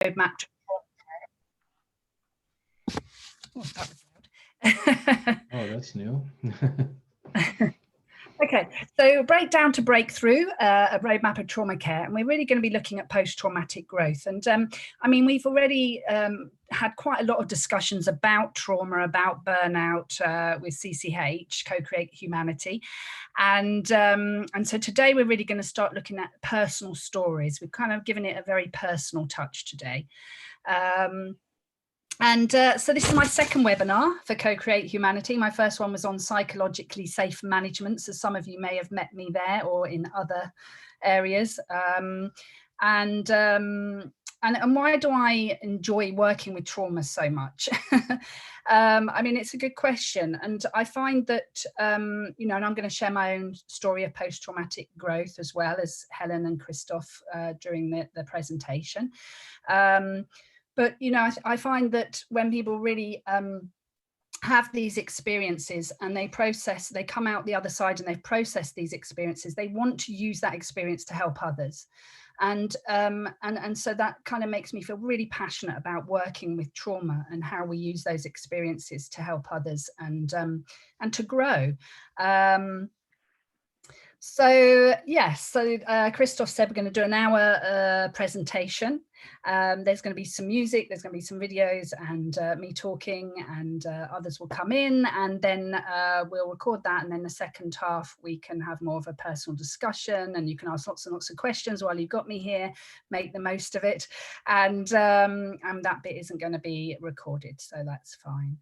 roadmap to oh, that was loud. Oh, that's new. Okay, so breakdown to breakthrough, a roadmap of trauma care, and we're really going to be looking at post-traumatic growth. And I mean, we've already had quite a lot of discussions about trauma, about burnout with CCH, Co-Create Humanity, and so today we're really going to start looking at personal stories. We've kind of given it a very personal touch today. So this is my second webinar for Co-Create Humanity. My first one was on psychologically safe management. So some of you may have met me there or in other areas. And why do I enjoy working with trauma so much? I mean, it's a good question. And I find that, you know, and I'm going to share my own story of post-traumatic growth as well as Helen and Christoph during the presentation. But, you know, I find that when people really have these experiences and they come out the other side and they've processed these experiences, they want to use that experience to help others. And so that kind of makes me feel really passionate about working with trauma and how we use those experiences to help others and to grow. So yes, so Christoph said we're going to do an hour presentation. There's going to be some music, there's going to be some videos and me talking, and others will come in, and then we'll record that, and then the second half we can have more of a personal discussion, and you can ask lots and lots of questions while you've got me here, make the most of it, and that bit isn't going to be recorded, so that's fine.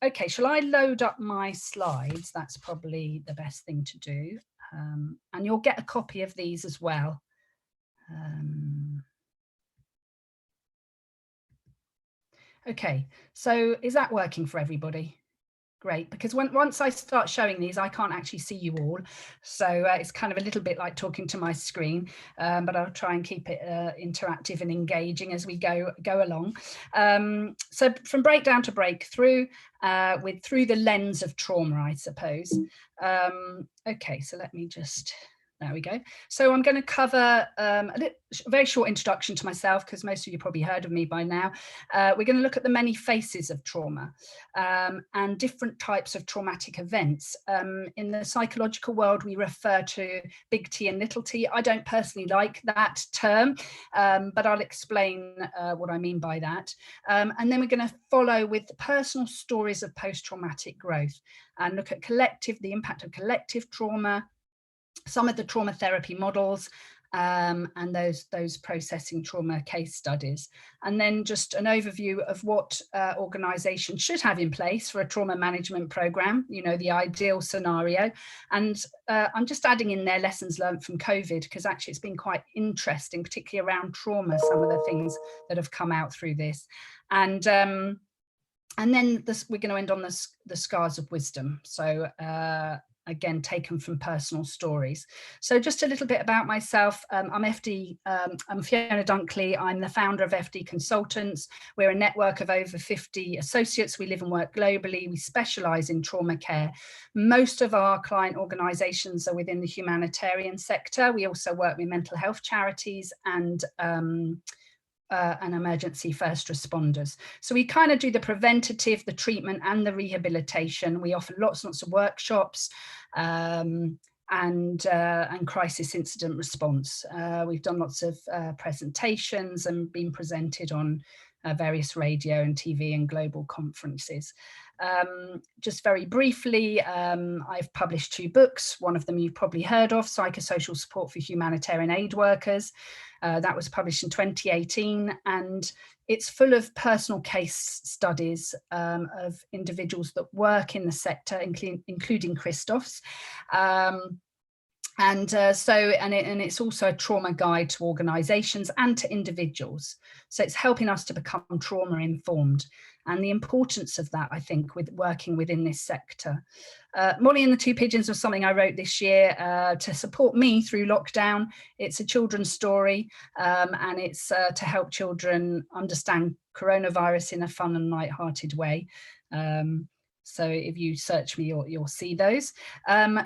Okay, shall I load up my slides? That's probably the best thing to do. And you'll get a copy of these as well. Okay, so is that working for everybody? Great, because once I start showing these, I can't actually see you all. So it's kind of a little bit like talking to my screen, but I'll try and keep it interactive and engaging as we go along. So from breakdown to breakthrough, through the lens of trauma, I suppose. Okay, so let me just... There we go. So I'm going to cover a very short introduction to myself, because most of you probably heard of me by now. We're going to look at the many faces of trauma and different types of traumatic events. In the psychological world, we refer to big T and little t. I don't personally like that term, but I'll explain what I mean by that. And then we're going to follow with personal stories of post-traumatic growth and look at the impact of collective trauma, some of the trauma therapy models, and those processing trauma case studies, and then just an overview of what organisations should have in place for a trauma management programme, you know, the ideal scenario. And I'm just adding in there lessons learned from COVID, because actually it's been quite interesting, particularly around trauma, some of the things that have come out through this. And then we're going to end on the scars of wisdom. So again, taken from personal stories. So just a little bit about myself. I'm FD, I'm Fiona Dunkley. I'm the founder of FD Consultants. We're a network of over 50 associates. We live and work globally. We specialise in trauma care. Most of our client organisations are within the humanitarian sector. We also work with mental health charities and emergency first responders. So we kind of do the preventative, the treatment and the rehabilitation. We offer lots and lots of workshops and crisis incident response. We've done lots of presentations and been presented on various radio and TV and global conferences. Just very briefly, I've published 2 books. One of them you've probably heard of, Psychosocial Support for Humanitarian Aid Workers. That was published in 2018, and it's full of personal case studies of individuals that work in the sector, including Christoph's. It's also a trauma guide to organisations and to individuals. So it's helping us to become trauma informed, and the importance of that, I think, with working within this sector. Molly and the Two Pigeons was something I wrote this year to support me through lockdown. It's a children's story, and it's to help children understand coronavirus in a fun and light-hearted way. So if you search me, you'll see those.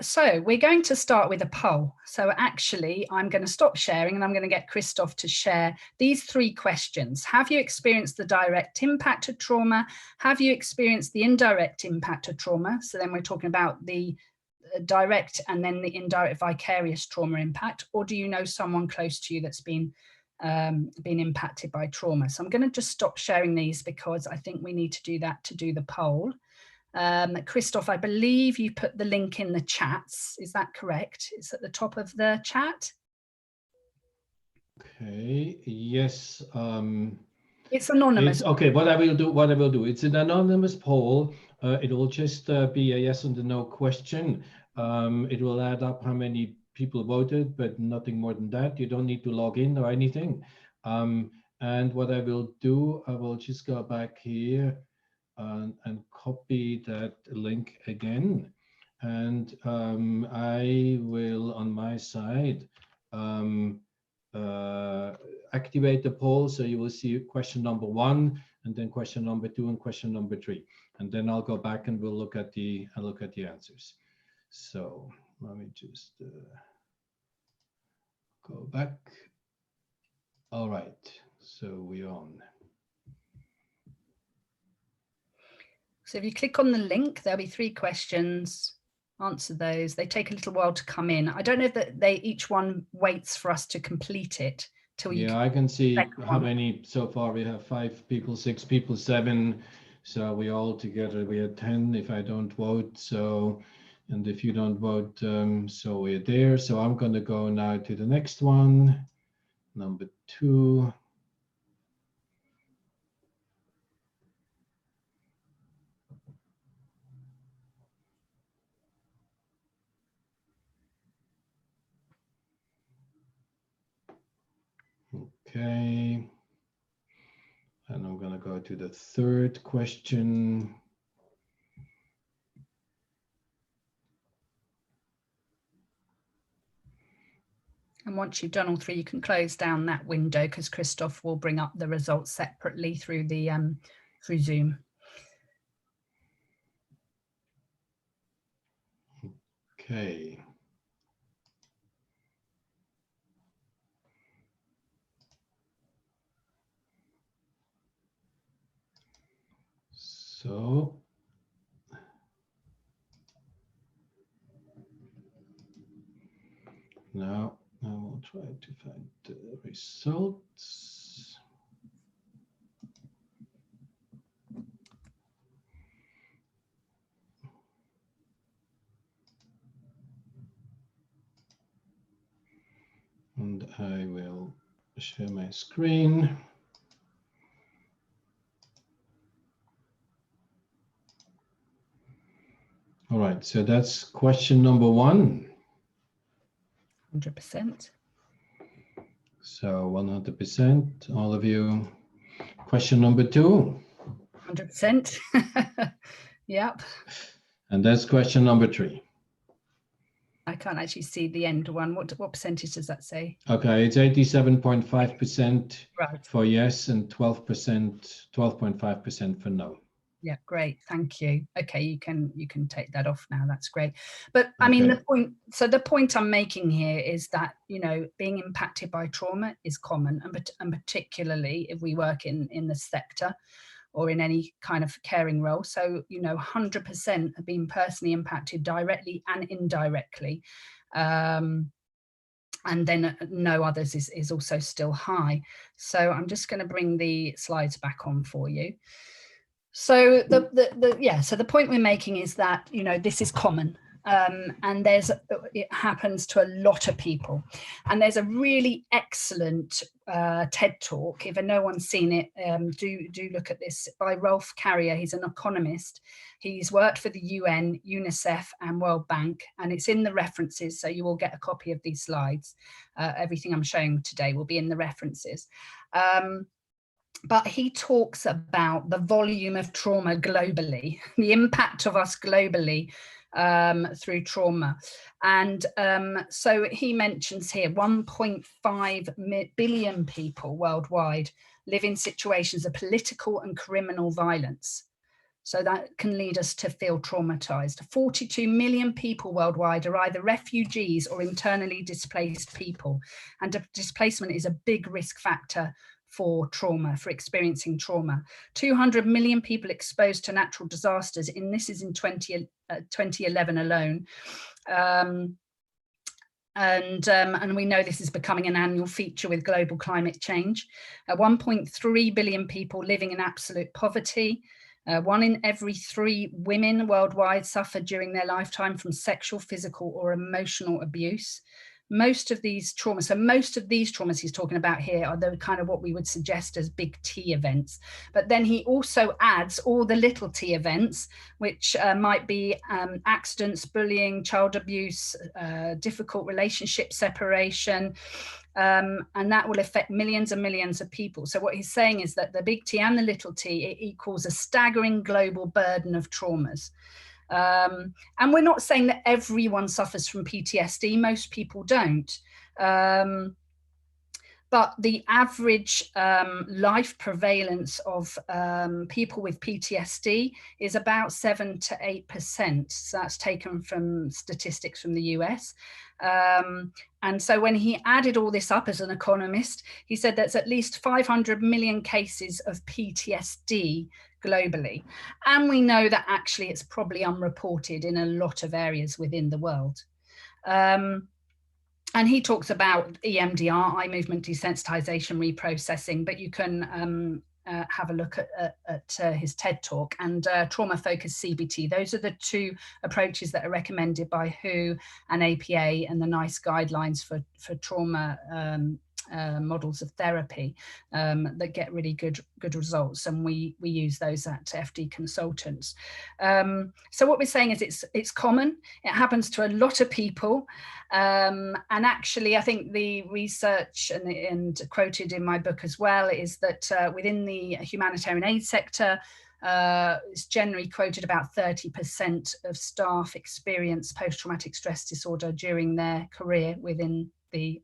So we're going to start with a poll. So actually, I'm going to stop sharing and I'm going to get Christoph to share these 3 questions. Have you experienced the direct impact of trauma? Have you experienced the indirect impact of trauma? So then we're talking about the direct and then the indirect vicarious trauma impact. Or do you know someone close to you that's been impacted by trauma? So I'm going to just stop sharing these because I think we need to do that to do the poll. Christoph, I believe you put the link in the chats. Is that correct? It's at the top of the chat. Okay. Yes. It's anonymous. Okay. What I will do. It's an anonymous poll. It will just be a yes and a no question. It will add up how many people voted, but nothing more than that. You don't need to log in or anything. And what I will do, I will just go back here and copy that link again. And I will, on my side, activate the poll. So you will see question number 1, and then question number 2, and question number 3. And then I'll go back and we'll look at the answers. So let me just go back. All right. So we're on. So if you click on the link, there'll be 3 questions. Answer those. They take a little while to come in. I don't know that each one waits for us to complete it till you. Yeah, I can see how many so far. We have 5 people, 6 people, 7. So we all together, we had 10 if I don't vote. So, and if you don't vote, so we're there. So I'm going to go now to the next one, number 2. Okay. And I'm going to go to the 3rd question. And once you've done all 3, you can close down that window because Christoph will bring up the results separately through the through Zoom. Okay. So now I will try to find the results. And I will share my screen. All right, so that's question number 1. 100%. So 100%, all of you. Question number 2. 100%. Yep. And that's question number 3. I can't actually see the end one. What percentage does that say? Okay, it's 87.5% right. For yes and 12.5% for no. Yeah, great. Thank you. Okay, you can take that off now. That's great. But I mean, the point I'm making here is that, you know, being impacted by trauma is common, and particularly if we work in the sector or in any kind of caring role. So, you know, 100% have been personally impacted directly and indirectly. And then no others is also still high. So I'm just going to bring the slides back on for you. So the point we're making is that, you know, this is common. And it happens to a lot of people. And there's a really excellent TED talk. If no one's seen it, do look at this, by Rolf Carrier. He's an economist. He's worked for the UN, UNICEF and World Bank, and it's in the references. So you will get a copy of these slides. Everything I'm showing today will be in the references. But he talks about the volume of trauma globally, the impact of us globally through trauma. And so he mentions here 1.5 billion people worldwide live in situations of political and criminal violence. So that can lead us to feel traumatized. 42 million people worldwide are either refugees or internally displaced people. And displacement is a big risk factor for trauma, for experiencing trauma. 200 million people exposed to natural disasters, and this is in 2011 alone. And we know this is becoming an annual feature with global climate change. 1.3 billion people living in absolute poverty. 1 in every 3 women worldwide suffer during their lifetime from sexual, physical, or emotional abuse. Most of these traumas, so most of these traumas he's talking about here are the kind of what we would suggest as big T events. But then he also adds all the little T events, which might be accidents, bullying, child abuse, difficult relationship separation, and that will affect millions and millions of people. So what he's saying is that the big T and the little t, it equals a staggering global burden of traumas. And we're not saying that everyone suffers from PTSD, most people don't. But the average life prevalence of people with PTSD is about 7 to 8%. So that's taken from statistics from the US. And so when he added all this up as an economist, he said there's at least 500 million cases of PTSD globally. And we know that actually it's probably unreported in a lot of areas within the world. And he talks about EMDR, eye movement desensitization reprocessing, but you can have a look at his TED talk, and trauma-focused CBT. Those are the 2 approaches that are recommended by WHO and APA and the NICE guidelines for trauma models of therapy that get really good results, and we use those at FD Consultants. So what we're saying is it's common, it happens to a lot of people, and actually I think the research and quoted in my book as well is that within the humanitarian aid sector, it's generally quoted about 30% of staff experience post-traumatic stress disorder during their career within the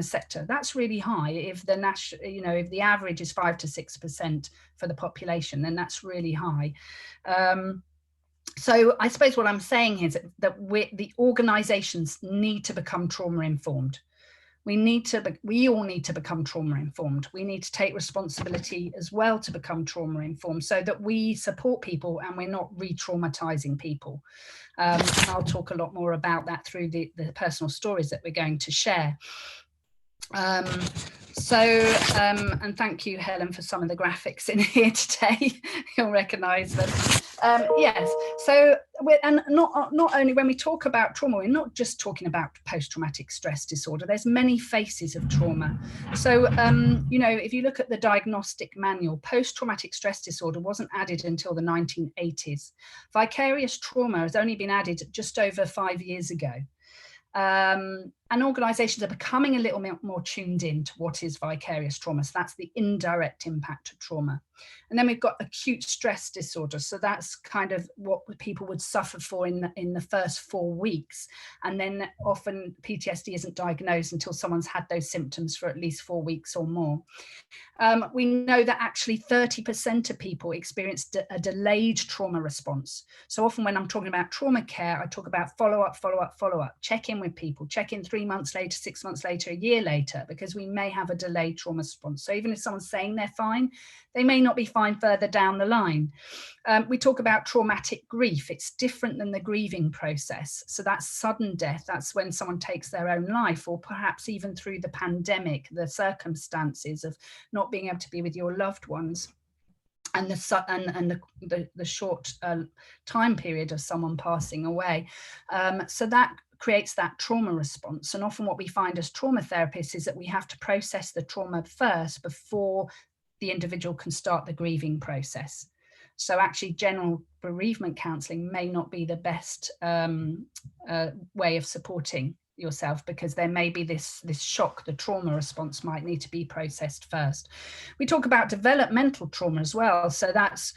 sector. That's really high. If the if the average is 5 to 6% for the population, then that's really high. So I suppose what I'm saying is that the organisations need to become trauma informed. We all need to become trauma informed. We need to take responsibility as well to become trauma informed, so that we support people and we're not re-traumatizing people. And I'll talk a lot more about that through the personal stories that we're going to share. And thank you, Helen, for some of the graphics in here today. You'll recognise them. Yes, so and not only when we talk about trauma, we're not just talking about post-traumatic stress disorder. There's many faces of trauma. So if you look at the diagnostic manual, post-traumatic stress disorder wasn't added until the 1980s. Vicarious trauma has only been added just over 5 years ago. And organisations are becoming a little bit more tuned in to what is vicarious trauma. So that's the indirect impact of trauma. And then we've got acute stress disorder. So that's kind of what people would suffer for in the first 4 weeks. And then often PTSD isn't diagnosed until someone's had those symptoms for at least 4 weeks or more. We know that actually 30% of people experience a delayed trauma response. So often when I'm talking about trauma care, I talk about follow-up, check in with people, check in 3 months later, 6 months later, a year later, because we may have a delayed trauma response. So even if someone's saying they're fine, they may not be fine further down the line. We talk about traumatic grief. It's different than the grieving process. So that's sudden death. That's when someone takes their own life, or perhaps even through the pandemic, the circumstances of not being able to be with your loved ones, and the short time period of someone passing away. So that creates that trauma response. And often what we find as trauma therapists is that we have to process the trauma first before the individual can start the grieving process. So actually general bereavement counselling may not be the best way of supporting yourself, because there may be this shock, the trauma response might need to be processed first. We talk about developmental trauma as well. So that's,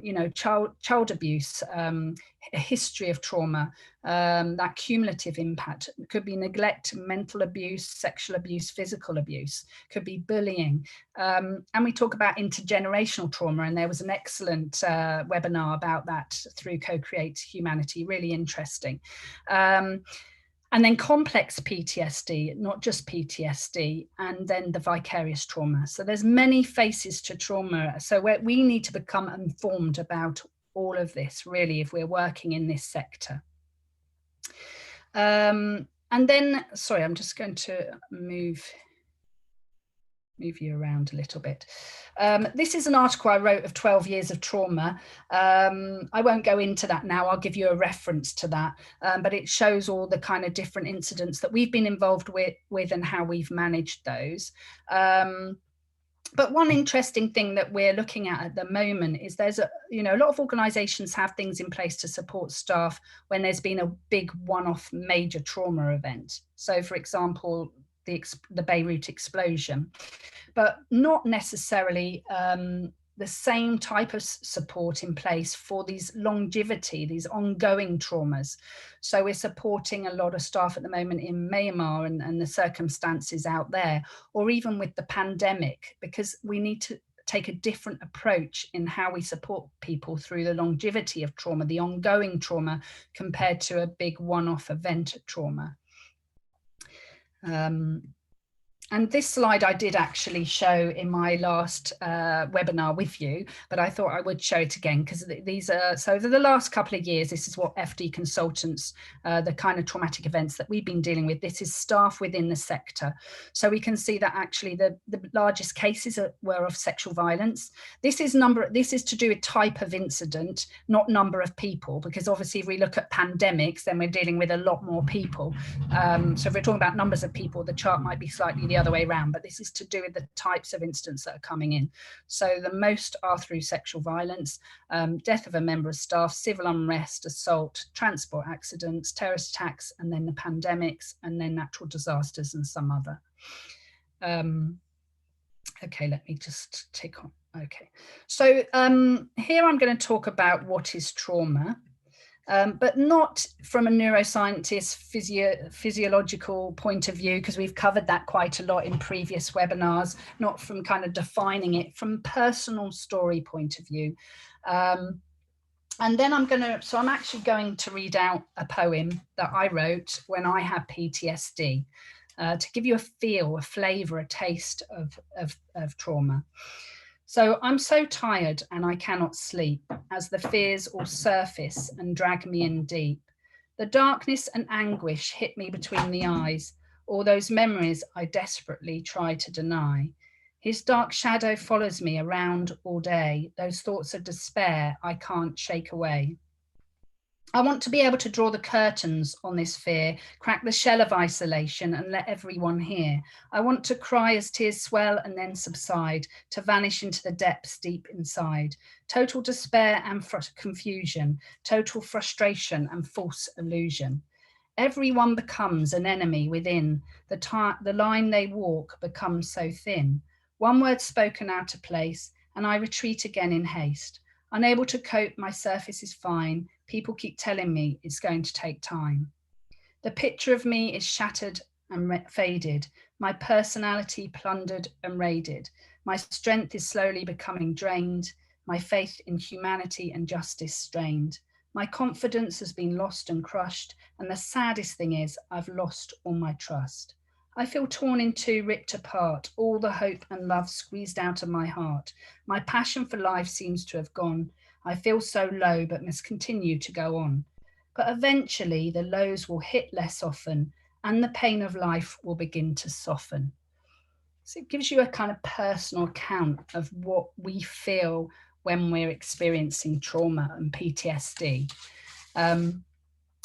you know, child abuse, a history of trauma, that cumulative impact. It could be neglect, mental abuse, sexual abuse, physical abuse, could be bullying. And we talk about intergenerational trauma, and there was an excellent webinar about that through CoCreate Humanity, really interesting. And then complex PTSD, not just PTSD, and then the vicarious trauma. So there's many faces to trauma. So we need to become informed about all of this, really, if we're working in this sector. And then, sorry, I'm just going to move you around a little bit. This is an article I wrote of 12 years of trauma. I won't go into that now, I'll give you a reference to that, but it shows all the kind of different incidents that we've been involved with and how we've managed those. But one interesting thing that we're looking at the moment is there's a lot of organisations have things in place to support staff when there's been a big one-off major trauma event. So for example, the Beirut explosion, but not necessarily the same type of support in place for these longevity, these ongoing traumas. So we're supporting a lot of staff at the moment in Myanmar and the circumstances out there, or even with the pandemic, because we need to take a different approach in how we support people through the longevity of trauma, the ongoing trauma, compared to a big one-off event trauma. And this slide I did actually show in my last webinar with you, but I thought I would show it again because these are, so for the last couple of years, this is what FD consultants, the kind of traumatic events that we've been dealing with, this is staff within the sector. So we can see that actually the largest cases were of sexual violence. This is to do with type of incident, not number of people, because obviously if we look at pandemics, then we're dealing with a lot more people. So if we're talking about numbers of people, the chart might be slightly the other way around, but this is to do with the types of incidents that are coming in. So the most are through sexual violence, death of a member of staff, civil unrest, assault, transport accidents, terrorist attacks, and then the pandemics, and then natural disasters and some other. Okay, let me just take on. Okay, so here I'm going to talk about what is trauma. But not from a neuroscientist physiological point of view, because we've covered that quite a lot in previous webinars, not from kind of defining it, from personal story point of view. And then I'm actually going to read out a poem that I wrote when I had PTSD, to give you a feel, a flavour, a taste of trauma. So I'm so tired and I cannot sleep as the fears all surface and drag me in deep. The darkness and anguish hit me between the eyes, all those memories I desperately try to deny. His dark shadow follows me around all day, those thoughts of despair I can't shake away. I want to be able to draw the curtains on this fear, crack the shell of isolation and let everyone hear. I want to cry as tears swell and then subside, to vanish into the depths deep inside. Total despair and confusion, total frustration and false illusion. Everyone becomes an enemy within. The line they walk becomes so thin. One word spoken out of place and I retreat again in haste. Unable to cope, my surface is fine. People keep telling me it's going to take time. The picture of me is shattered and faded. My personality plundered and raided. My strength is slowly becoming drained. My faith in humanity and justice strained. My confidence has been lost and crushed. And the saddest thing is I've lost all my trust. I feel torn in two, ripped apart, all the hope and love squeezed out of my heart. My passion for life seems to have gone. I feel so low, but must continue to go on. But eventually the lows will hit less often and the pain of life will begin to soften. So it gives you a kind of personal account of what we feel when we're experiencing trauma and PTSD. And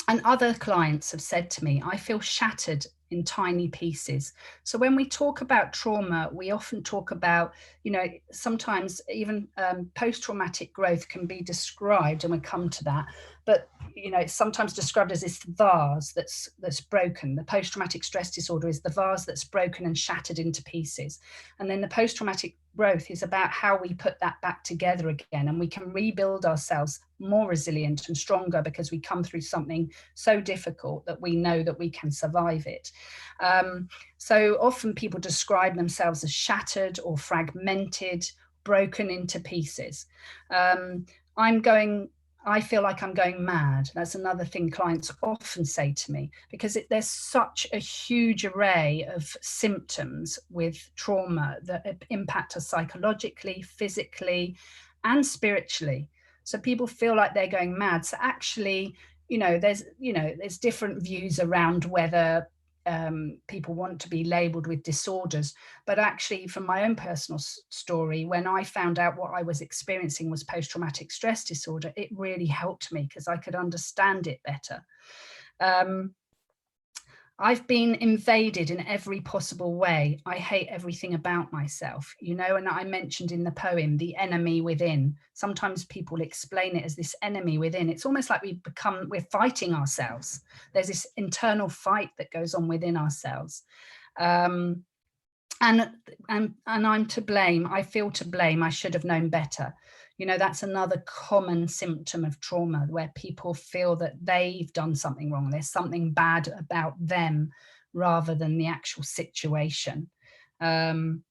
other clients have said to me, I feel shattered in tiny pieces. So when we talk about trauma, we often talk about, you know, sometimes even post-traumatic growth can be described, and we'll come to that, but you know, it's sometimes described as this vase that's broken. The post-traumatic stress disorder is the vase that's broken and shattered into pieces. And then the post-traumatic growth is about how we put that back together again, and we can rebuild ourselves more resilient and stronger because we come through something so difficult that we know that we can survive it. So often people describe themselves as shattered or fragmented, broken into pieces. I feel like I'm going mad. That's another thing clients often say to me, because there's such a huge array of symptoms with trauma that impact us psychologically, physically, and spiritually. So people feel like they're going mad. So actually, there's different views around whether people want to be labeled with disorders, but actually from my own personal story, when I found out what I was experiencing was post-traumatic stress disorder, it really helped me because I could understand it better. I've been invaded in every possible way. I hate everything about myself, you know, and I mentioned in the poem, the enemy within. Sometimes people explain it as this enemy within. It's almost like we're fighting ourselves. There's this internal fight that goes on within ourselves. And I'm to blame. I feel to blame. I should have known better. You know, that's another common symptom of trauma, where people feel that they've done something wrong. There's something bad about them rather than the actual situation. So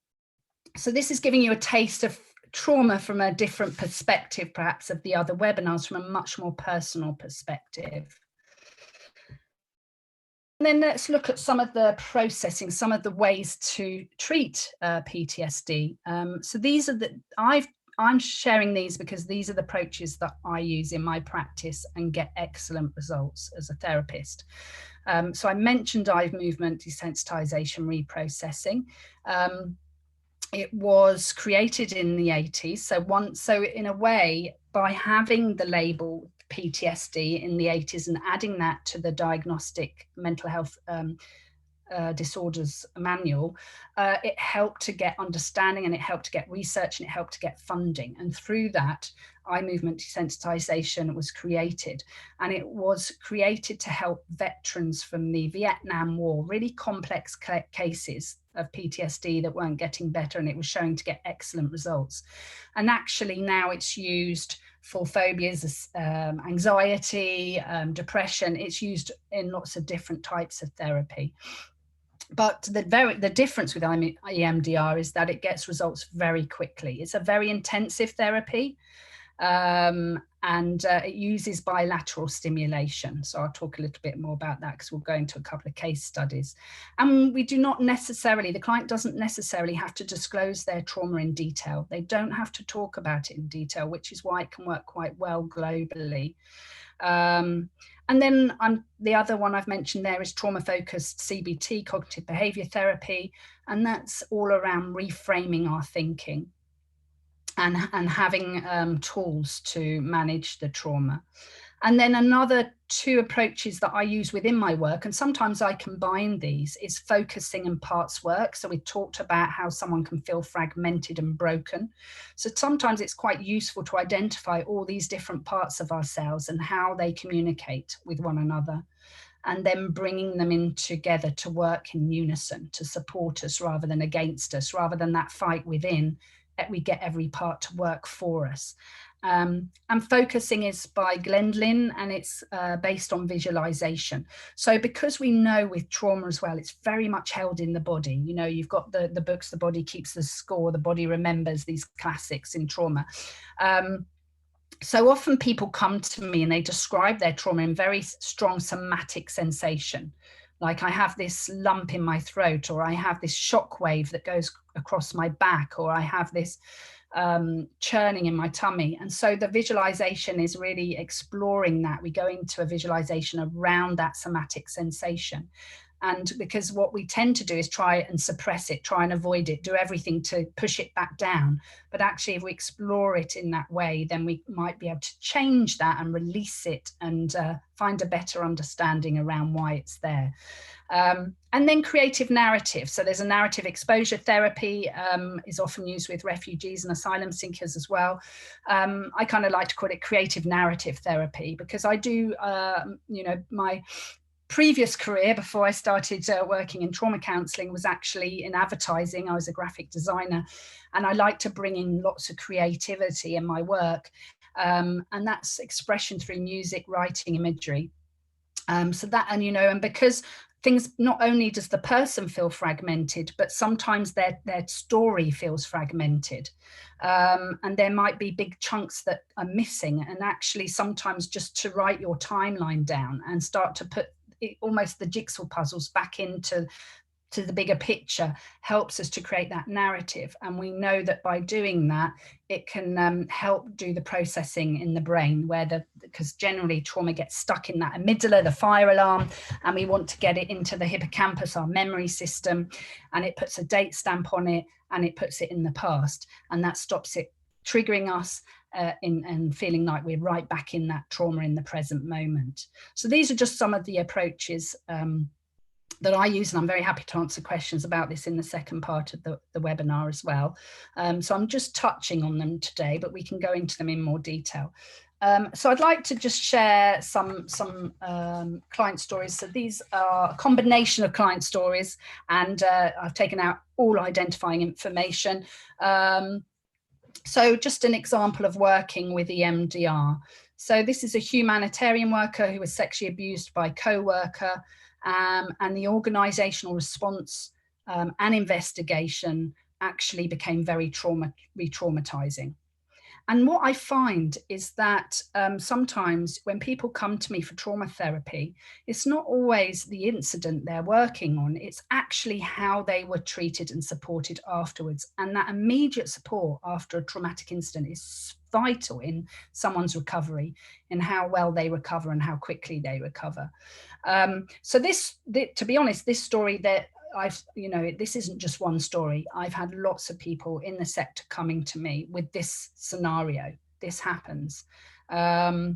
this is giving you a taste of trauma from a different perspective, perhaps, of the other webinars, from a much more personal perspective. And then let's look at some of the processing, some of the ways to treat PTSD. So these are I'm sharing these because these are the approaches that I use in my practice and get excellent results as a therapist. So I mentioned eye movement desensitization reprocessing. It was created in the 80s. So in a way, by having the label PTSD in the 80s and adding that to the diagnostic mental health disorders manual, it helped to get understanding, and it helped to get research, and it helped to get funding. And through that, eye movement desensitization was created, and it was created to help veterans from the Vietnam War, really complex cases of PTSD that weren't getting better, and it was showing to get excellent results. And actually now it's used for phobias, anxiety, depression. It's used in lots of different types of therapy. But the difference with EMDR is that it gets results very quickly. It's a very intensive therapy, and it uses bilateral stimulation. So I'll talk a little bit more about that because we'll go into a couple of case studies. And we do not necessarily, the client doesn't necessarily have to disclose their trauma in detail. They don't have to talk about it in detail, which is why it can work quite well globally. And then the other one I've mentioned there is trauma-focused CBT, cognitive behavior therapy, and that's all around reframing our thinking and having tools to manage the trauma. And then another two approaches that I use within my work, and sometimes I combine these, is focusing and parts work. So we talked about how someone can feel fragmented and broken. So sometimes it's quite useful to identify all these different parts of ourselves and how they communicate with one another, and then bringing them in together to work in unison, to support us rather than against us, rather than that fight within, that we get every part to work for us. And focusing is by Glendlin, and it's based on visualization. So because we know with trauma as well, it's very much held in the body. You know, you've got the books, The Body Keeps the Score, The Body Remembers, these classics in trauma. So often people come to me and they describe their trauma in very strong somatic sensation. Like, I have this lump in my throat, or I have this shock wave that goes across my back, or I have this churning in my tummy. And so the visualization is really exploring that. We go into a visualization around that somatic sensation. And because what we tend to do is try and suppress it, try and avoid it, do everything to push it back down. But actually, if we explore it in that way, then we might be able to change that and release it and find a better understanding around why it's there. And then creative narrative. So there's a narrative exposure therapy, is often used with refugees and asylum seekers as well. I kind of like to call it creative narrative therapy, because I do, you know, my previous career before I started working in trauma counselling was actually in advertising. I was a graphic designer, and I like to bring in lots of creativity in my work, and that's expression through music, writing, imagery. So that, and you know, and because things, not only does the person feel fragmented, but sometimes their story feels fragmented, and there might be big chunks that are missing. And actually, sometimes just to write your timeline down and start to put almost the jigsaw puzzles back into the bigger picture helps us to create that narrative. And we know that by doing that, it can help do the processing in the brain, where because generally trauma gets stuck in that amygdala, the fire alarm, and we want to get it into the hippocampus, our memory system, and it puts a date stamp on it, and it puts it in the past, and that stops it triggering us and feeling like we're right back in that trauma in the present moment. So these are just some of the approaches that I use, and I'm very happy to answer questions about this in the second part of the webinar as well. So I'm just touching on them today, but we can go into them in more detail. So I'd like to just share some client stories. So these are a combination of client stories, and I've taken out all identifying information. So just an example of working with EMDR. So this is a humanitarian worker who was sexually abused by a co-worker, and the organizational response and investigation actually became very re-traumatizing. And what I find is that sometimes when people come to me for trauma therapy, it's not always the incident they're working on, it's actually how they were treated and supported afterwards. And that immediate support after a traumatic incident is vital in someone's recovery, in how well they recover and how quickly they recover. So to be honest, this story that this isn't just one story. I've had lots of people in the sector coming to me with this scenario. This happens. Okay,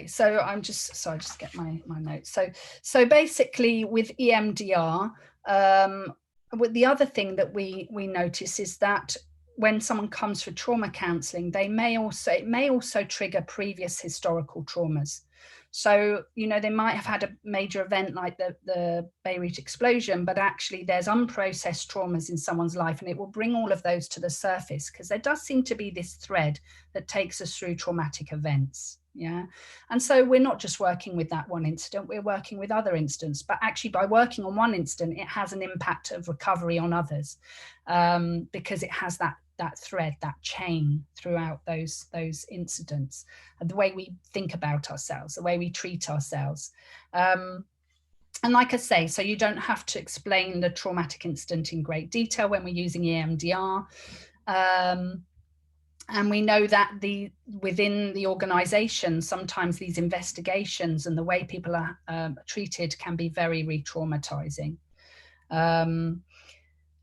so I just get my notes. So basically with EMDR, with the other thing that we notice is that when someone comes for trauma counselling, it may also trigger previous historical traumas. So, they might have had a major event like the Beirut explosion, but actually there's unprocessed traumas in someone's life, and it will bring all of those to the surface, because there does seem to be this thread that takes us through traumatic events. Yeah. And so we're not just working with that one incident, we're working with other incidents, but actually by working on one incident, it has an impact of recovery on others, because it has that thread, that chain throughout those incidents, and the way we think about ourselves, the way we treat ourselves. And like I say, so you don't have to explain the traumatic incident in great detail when we're using EMDR. And we know that within the organization, sometimes these investigations and the way people are treated can be very re-traumatizing. And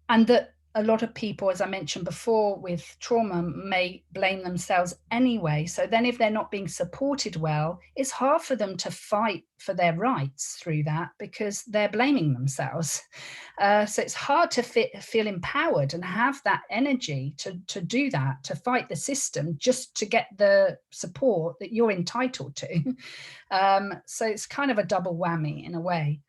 that a lot of people, as I mentioned before, with trauma may blame themselves anyway. So then if they're not being supported well, it's hard for them to fight for their rights through that, because they're blaming themselves. So it's hard to feel empowered and have that energy to do that, to fight the system just to get the support that you're entitled to. So it's kind of a double whammy in a way.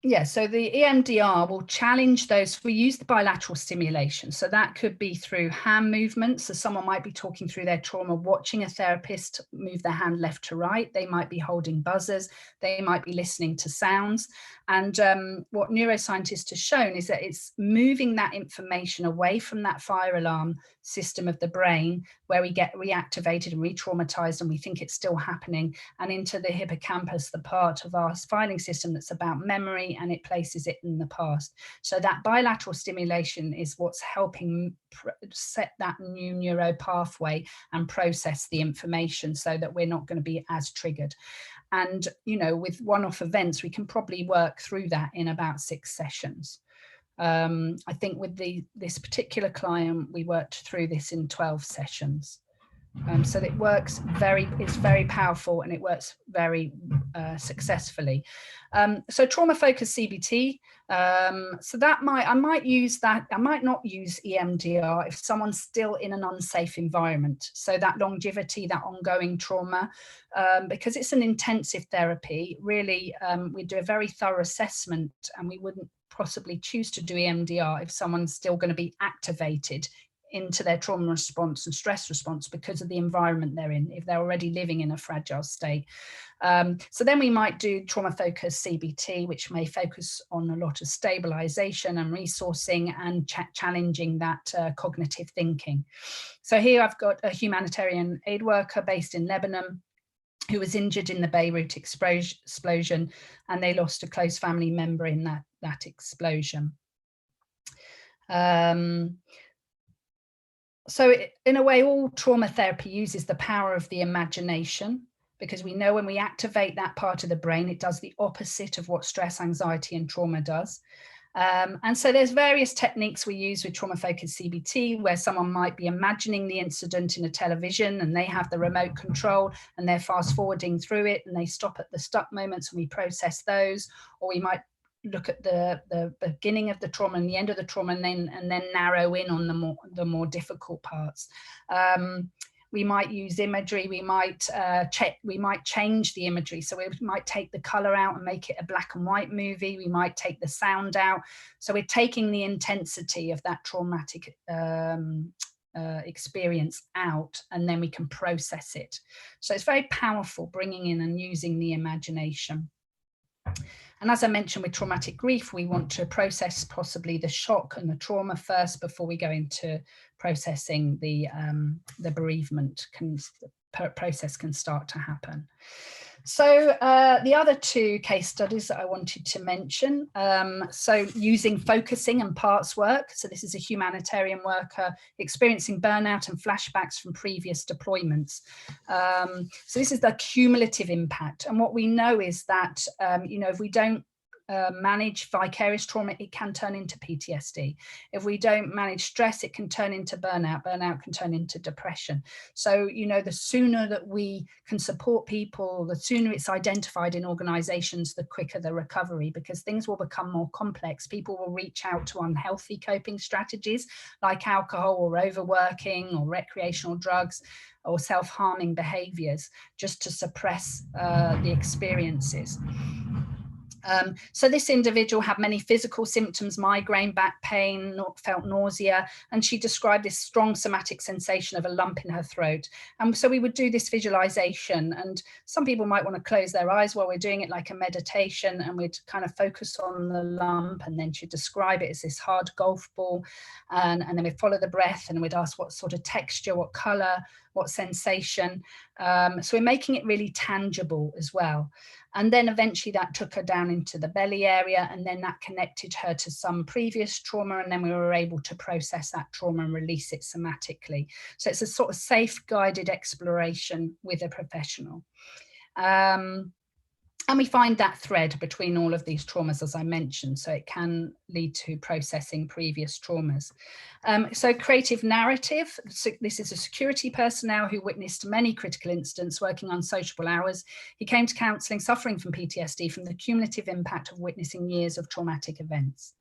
Yeah, so the EMDR will challenge those. We use the bilateral stimulation. So that could be through hand movements. So someone might be talking through their trauma, watching a therapist move their hand left to right. They might be holding buzzers. They might be listening to sounds. And what neuroscientists have shown is that it's moving that information away from that fire alarm system of the brain, where we get reactivated and re-traumatized and we think it's still happening, and into the hippocampus, the part of our filing system that's about memory memory and it places it in the past. So that bilateral stimulation is what's helping set that new neuro pathway and process the information so that we're not going to be as triggered. And, you know, with one-off events, we can probably work through that in about 6 sessions. I think with this particular client, we worked through this in 12 sessions. So it works it's very powerful, and it works very successfully. So trauma-focused CBT. So that I might use that. I might not use EMDR if someone's still in an unsafe environment. So that longevity, that ongoing trauma, because it's an intensive therapy. Really, we do a very thorough assessment, and we wouldn't possibly choose to do EMDR if someone's still going to be activated into their trauma response and stress response because of the environment they're in, if they're already living in a fragile state. So then we might do trauma-focused CBT, which may focus on a lot of stabilization and resourcing and challenging that cognitive thinking. So here I've got a humanitarian aid worker based in Lebanon who was injured in the Beirut explosion, and they lost a close family member in that explosion. So in a way, all trauma therapy uses the power of the imagination, because we know when we activate that part of the brain, it does the opposite of what stress, anxiety, and trauma does. And so there's various techniques we use with trauma-focused CBT, where someone might be imagining the incident in a television and they have the remote control and they're fast forwarding through it, and they stop at the stuck moments and we process those. Or we might look at the beginning of the trauma and the end of the trauma, and then narrow in on the more difficult parts. We might use imagery. We might change the imagery. So we might take the color out and make it a black and white movie. We might take the sound out. So we're taking the intensity of that traumatic experience out, and then we can process it. So it's very powerful, bringing in and using the imagination. And as I mentioned, with traumatic grief, we want to process possibly the shock and the trauma first before we go into processing the bereavement. The process can start to happen. So the other 2 case studies that I wanted to mention, so using focusing and parts work. So this is a humanitarian worker experiencing burnout and flashbacks from previous deployments. So this is the cumulative impact. And what we know is that, you know, if we don't manage vicarious trauma, it can turn into PTSD. If we don't manage stress, it can turn into burnout. Burnout can turn into depression. So, you know, the sooner that we can support people, the sooner it's identified in organizations, the quicker the recovery, because things will become more complex. People will reach out to unhealthy coping strategies like alcohol or overworking or recreational drugs or self-harming behaviors just to suppress the experiences. So this individual had many physical symptoms: migraine, back pain, felt nausea, and she described this strong somatic sensation of a lump in her throat. And so we would do this visualization, and some people might want to close their eyes while we're doing it, like a meditation, and we'd kind of focus on the lump, and then she'd describe it as this hard golf ball, and then we'd follow the breath, and we'd ask what sort of texture, what color, what sensation. So we're making it really tangible as well. And then eventually that took her down into the belly area, and then that connected her to some previous trauma, and then we were able to process that trauma and release it somatically. So it's a sort of safe guided exploration with a professional. And we find that thread between all of these traumas, as I mentioned, so it can lead to processing previous traumas. So creative narrative, so this is a security personnel who witnessed many critical incidents working unsociable hours. He came to counselling suffering from PTSD from the cumulative impact of witnessing years of traumatic events.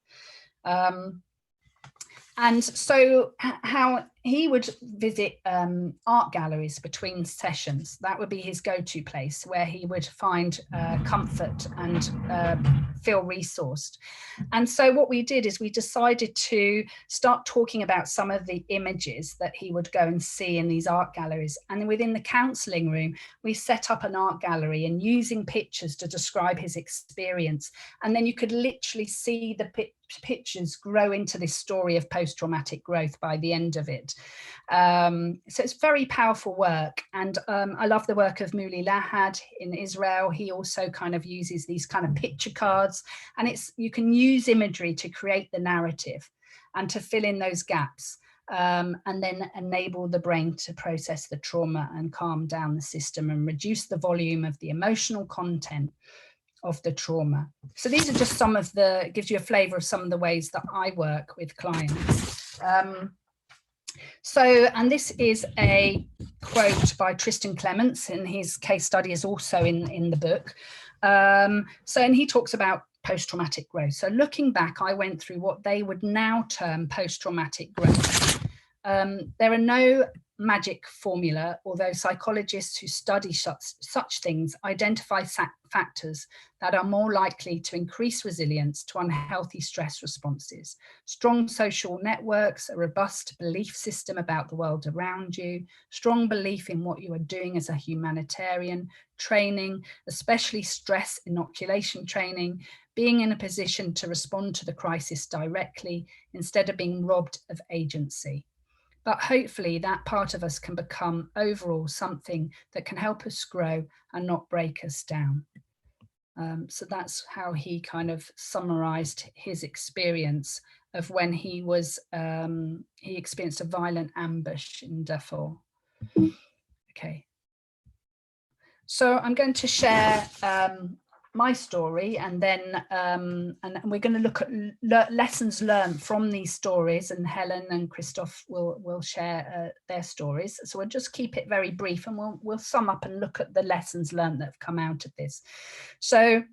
And so how he would visit art galleries between sessions. That would be his go-to place where he would find comfort and feel resourced. And so what we did is we decided to start talking about some of the images that he would go and see in these art galleries. And within the counselling room, we set up an art gallery and using pictures to describe his experience. And then you could literally see the pictures grow into this story of post-traumatic growth by the end of it. So it's very powerful work. And I love the work of Muli Lahad in Israel. He also kind of uses these kind of picture cards, and you can use imagery to create the narrative and to fill in those gaps. And then enable the brain to process the trauma and calm down the system and reduce the volume of the emotional content of the trauma. So these are just some of gives you a flavor of some of the ways that I work with clients. And this is a quote by Tristan Clements, and his case study is also in the book. And he talks about post-traumatic growth. So looking back, I went through what they would now term post-traumatic growth. There are no magic formula, although psychologists who study such things identify factors that are more likely to increase resilience to unhealthy stress responses. Strong social networks, a robust belief system about the world around you, strong belief in what you are doing as a humanitarian, training, especially stress inoculation training, being in a position to respond to the crisis directly instead of being robbed of agency. But hopefully that part of us can become overall something that can help us grow and not break us down. So that's how he kind of summarized his experience of when he experienced a violent ambush in Darfur. Okay. So I'm going to share my story, and then and we're going to look at lessons learned from these stories, and Helen and Christoph will share their stories. So we'll just keep it very brief, and we'll sum up and look at the lessons learned that have come out of this. So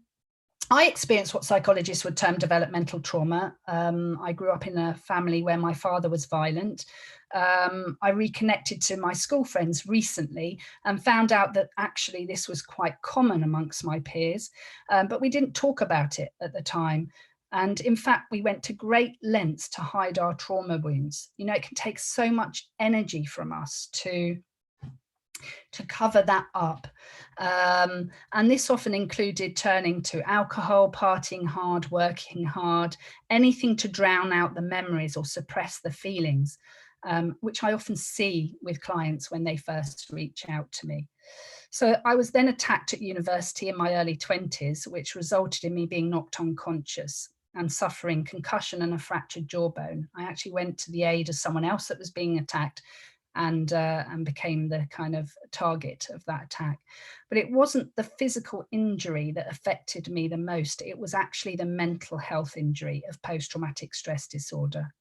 I experienced what psychologists would term developmental trauma. I grew up in a family where my father was violent. I reconnected to my school friends recently and found out that actually this was quite common amongst my peers, but we didn't talk about it at the time. And in fact, we went to great lengths to hide our trauma wounds. You know, it can take so much energy from us to cover that up. And this often included turning to alcohol, partying hard, working hard, anything to drown out the memories or suppress the feelings, which I often see with clients when they first reach out to me. So I was then attacked at university in my early 20s, which resulted in me being knocked unconscious and suffering concussion and a fractured jawbone. I actually went to the aid of someone else that was being attacked, and became the kind of target of that attack. But it wasn't the physical injury that affected me the most. It was actually the mental health injury of post-traumatic stress disorder.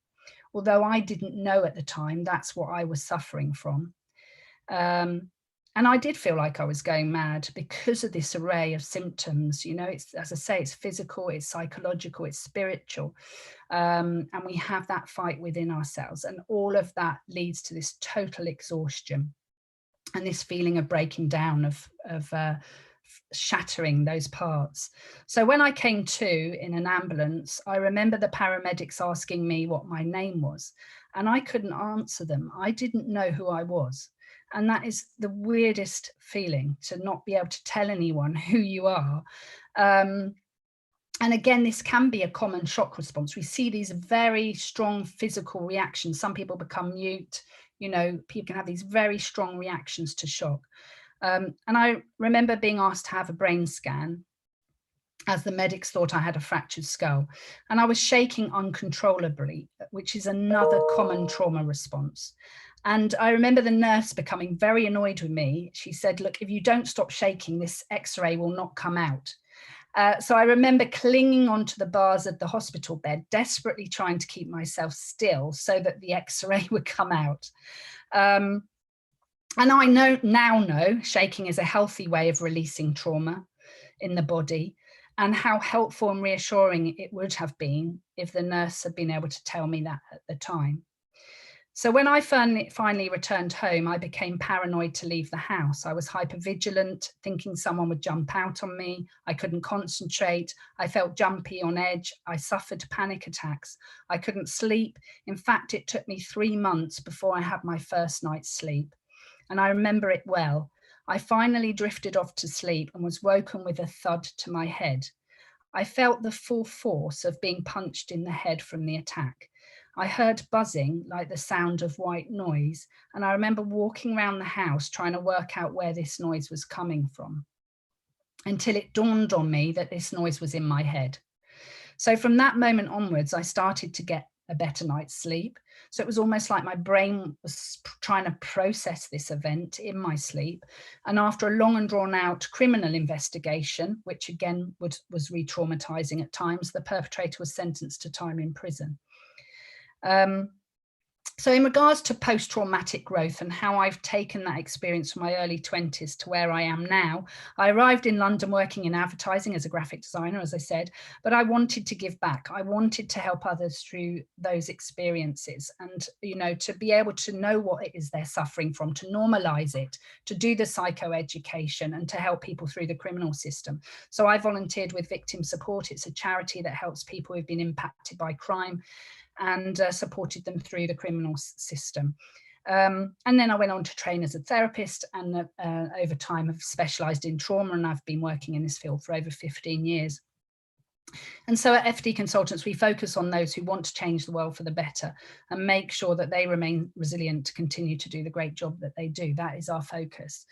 Although I didn't know at the time that's what I was suffering from. And I did feel like I was going mad because of this array of symptoms. You know, it's, as I say, it's physical, it's psychological, it's spiritual. And we have that fight within ourselves. And all of that leads to this total exhaustion and this feeling of breaking down, of shattering those parts. So when I came to in an ambulance, I remember the paramedics asking me what my name was, and I couldn't answer them. I didn't know who I was. And that is the weirdest feeling, to not be able to tell anyone who you are. And again, this can be a common shock response. We see these very strong physical reactions. Some people become mute, you know, people can have these very strong reactions to shock. And I remember being asked to have a brain scan, as the medics thought I had a fractured skull. And I was shaking uncontrollably, which is another common trauma response. And I remember the nurse becoming very annoyed with me. She said, look, if you don't stop shaking, this X-ray will not come out. So I remember clinging onto the bars of the hospital bed, desperately trying to keep myself still so that the X-ray would come out. And I now know shaking is a healthy way of releasing trauma in the body, and how helpful and reassuring it would have been if the nurse had been able to tell me that at the time. So when I finally returned home, I became paranoid to leave the house. I was hypervigilant, thinking someone would jump out on me. I couldn't concentrate. I felt jumpy, on edge. I suffered panic attacks. I couldn't sleep. In fact, it took me 3 months before I had my first night's sleep. And I remember it well. I finally drifted off to sleep and was woken with a thud to my head. I felt the full force of being punched in the head from the attack. I heard buzzing like the sound of white noise, and I remember walking around the house trying to work out where this noise was coming from, until it dawned on me that this noise was in my head. So from that moment onwards, I started to get a better night's sleep. So it was almost like my brain was trying to process this event in my sleep. And after a long and drawn out criminal investigation, which again was re-traumatizing at times, the perpetrator was sentenced to time in prison. So in regards to post-traumatic growth and how I've taken that experience from my early 20s to where I am now, I arrived in London working in advertising as a graphic designer, as I said, but I wanted to give back. I wanted to help others through those experiences and, you know, to be able to know what it is they're suffering from, to normalize it, to do the psychoeducation and to help people through the criminal system. So I volunteered with Victim Support. It's a charity that helps people who've been impacted by crime and supported them through the criminal system. And then I went on to train as a therapist, and over time have specialised in trauma, and I've been working in this field for over 15 years. And so at FD Consultants, we focus on those who want to change the world for the better and make sure that they remain resilient to continue to do the great job that they do. That is our focus.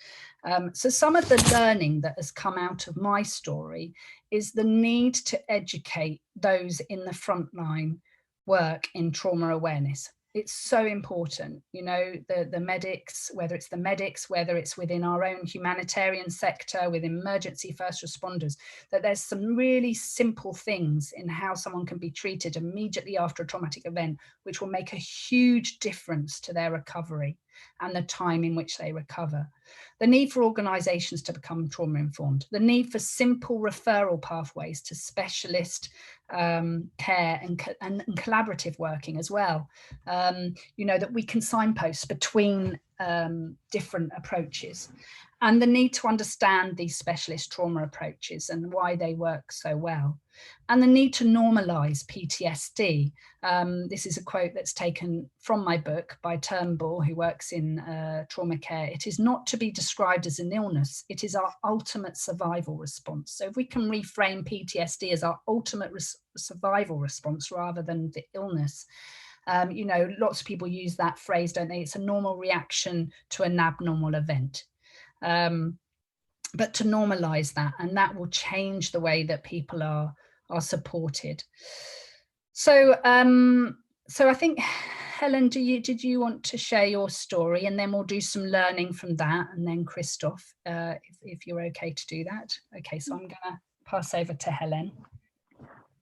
So some of the learning that has come out of my story is the need to educate those in the front line work in trauma awareness. It's so important, you know, the medics, whether it's within our own humanitarian sector, with emergency first responders, that there's some really simple things in how someone can be treated immediately after a traumatic event, which will make a huge difference to their recovery and the time in which they recover. The need for organisations to become trauma informed, the need for simple referral pathways to specialist care and collaborative working as well. You know, that we can signpost between different approaches, and the need to understand these specialist trauma approaches and why they work so well, and the need to normalise PTSD. This is a quote that's taken from my book by Turnbull, who works in trauma care. It is not to be described as an illness, it is our ultimate survival response. So if we can reframe PTSD as our ultimate survival response rather than the illness, you know, lots of people use that phrase, don't they? It's a normal reaction to an abnormal event. But to normalize that, and that will change the way that people are supported. So so I think, Helen, did you want to share your story, and then we'll do some learning from that, and then Christoph, if you're okay to do that. Okay, so I'm gonna pass over to Helen.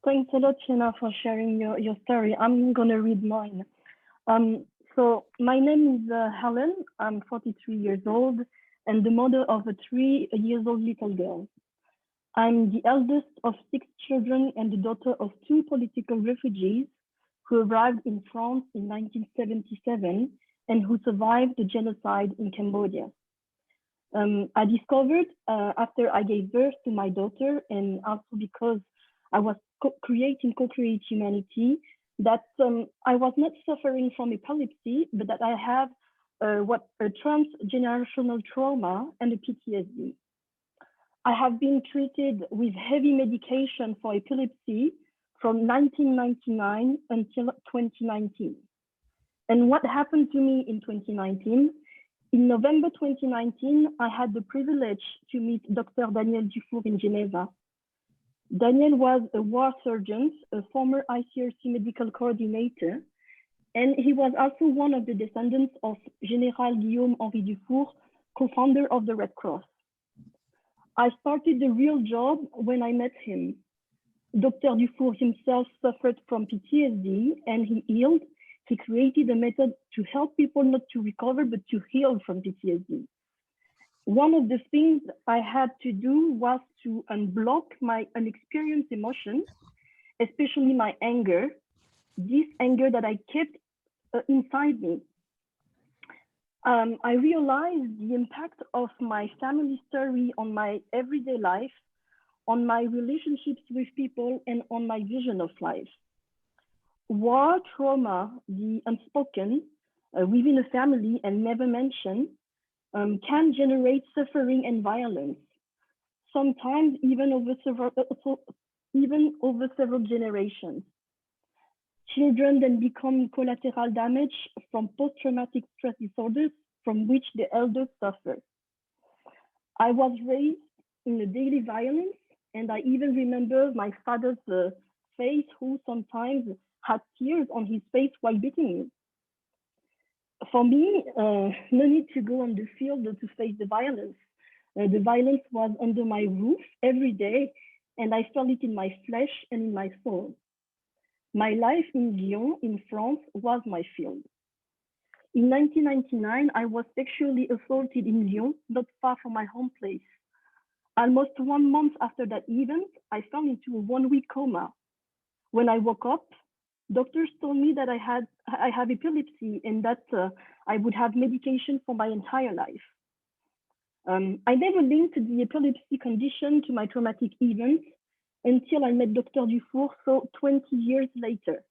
Thanks a lot, Fiona, for sharing your story. I'm gonna read mine. So my name is Helen. I'm 43 years old and the mother of a 3-year-old little girl. I'm the eldest of 6 children and the daughter of 2 political refugees who arrived in France in 1977 and who survived the genocide in Cambodia. I discovered after I gave birth to my daughter, and also because I was creating CoCreate Humanity, that I was not suffering from epilepsy, but that I have a transgenerational trauma and a PTSD. I have been treated with heavy medication for epilepsy from 1999 until 2019. And what happened to me in 2019? In November 2019, I had the privilege to meet Dr. Daniel Dufour in Geneva. Daniel was a war surgeon, a former ICRC medical coordinator, and he was also one of the descendants of General Guillaume-Henri Dufour, co-founder of the Red Cross. I started the real job when I met him. Dr. Dufour himself suffered from PTSD and he healed. He created a method to help people not to recover, but to heal from PTSD. One of the things I had to do was to unblock my unexperienced emotions, especially my anger, this anger that I kept inside me. I realized the impact of my family story on my everyday life, on my relationships with people, and on my vision of life. War trauma, the unspoken within a family and never mentioned, can generate suffering and violence, sometimes even over even over several generations. Children then become collateral damage from post-traumatic stress disorders from which the elders suffer. I was raised in a daily violence, and I even remember my father's face, who sometimes had tears on his face while beating me. For me, no need to go on the field to face the violence. The violence was under my roof every day, and I felt it in my flesh and in my soul. My life in Lyon, in France, was my field. In 1999, I was sexually assaulted in Lyon, not far from my home place. Almost 1 month after that event, I fell into a 1-week coma. When I woke up, doctors told me that I have epilepsy and that I would have medication for my entire life. I never linked the epilepsy condition to my traumatic event until I met Dr. Dufour, so 20 years later.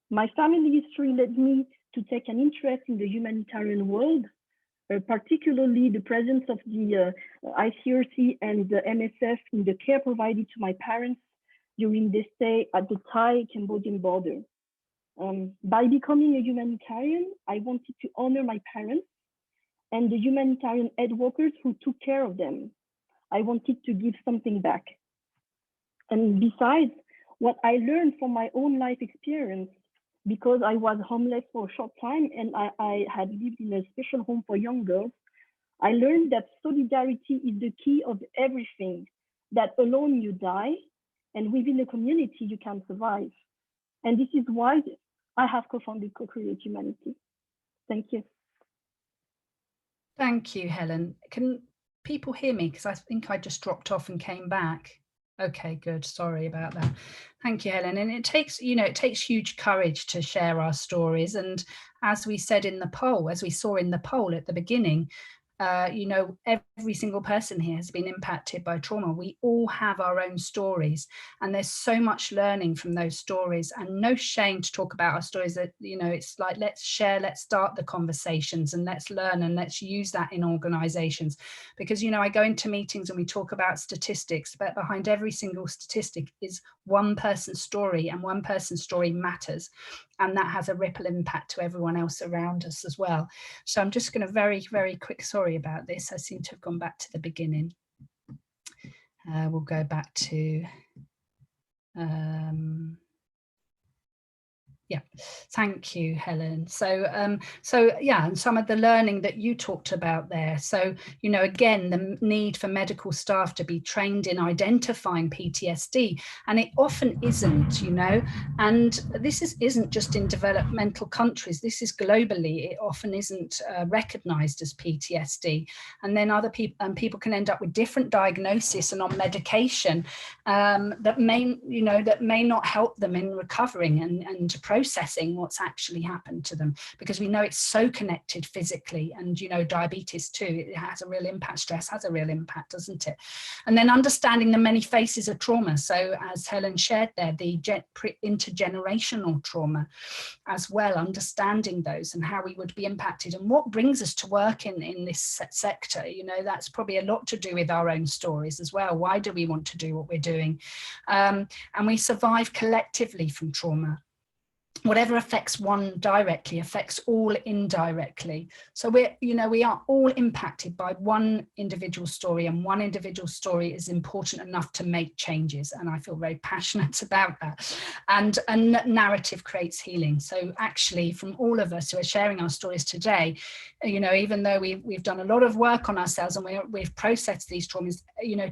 My family history led me to take an interest in the humanitarian world, particularly the presence of the ICRC and the MSF in the care provided to my parents during their stay at the Thai-Cambodian border. By becoming a humanitarian, I wanted to honor my parents and the humanitarian aid workers who took care of them. I wanted to give something back. And besides, what I learned from my own life experience, because I was homeless for a short time and I had lived in a special home for young girls, I learned that solidarity is the key of everything, that alone you die, and within a community you can survive. And this is why I have co-founded CoCreate Humanity. Thank you. Thank you, Helen. Can people hear me? Because I think I just dropped off and came back. Okay, good. Sorry about that. Thank you, Helen. And it takes, it takes huge courage to share our stories. And as we said in the poll, as we saw in the poll at the beginning, every single person here has been impacted by trauma. We all have our own stories, and there's so much learning from those stories, and no shame to talk about our stories. That, it's like, let's share, let's start the conversations, and let's learn, and let's use that in organizations. Because, I go into meetings and we talk about statistics, but behind every single statistic is one person's story, and one person's story matters. And that has a ripple impact to everyone else around us as well. So I'm just going to very, very quick, sorry about this. I seem to have gone back to the beginning. We'll go back to, yeah, thank you, Helen. So yeah, and some of the learning that you talked about there. So, again, the need for medical staff to be trained in identifying PTSD, and it often isn't, and this isn't just in developmental countries. This is globally. It often isn't recognized as PTSD, and then other people can end up with different diagnosis and on medication that may not help them in recovering and processing what's actually happened to them, because we know it's so connected physically, and diabetes too, it has a real impact. Stress has a real impact, doesn't it? And then understanding the many faces of trauma. So as Helen shared there, the intergenerational trauma as well, understanding those and how we would be impacted, and what brings us to work in this sector. That's probably a lot to do with our own stories as well. Why do we want to do what we're doing? And we survive collectively from trauma. Whatever affects one directly affects all indirectly. So we are all impacted by one individual story, and one individual story is important enough to make changes. And I feel very passionate about that. And a narrative creates healing. So actually, from all of us who are sharing our stories today, even though we've done a lot of work on ourselves and we've processed these traumas,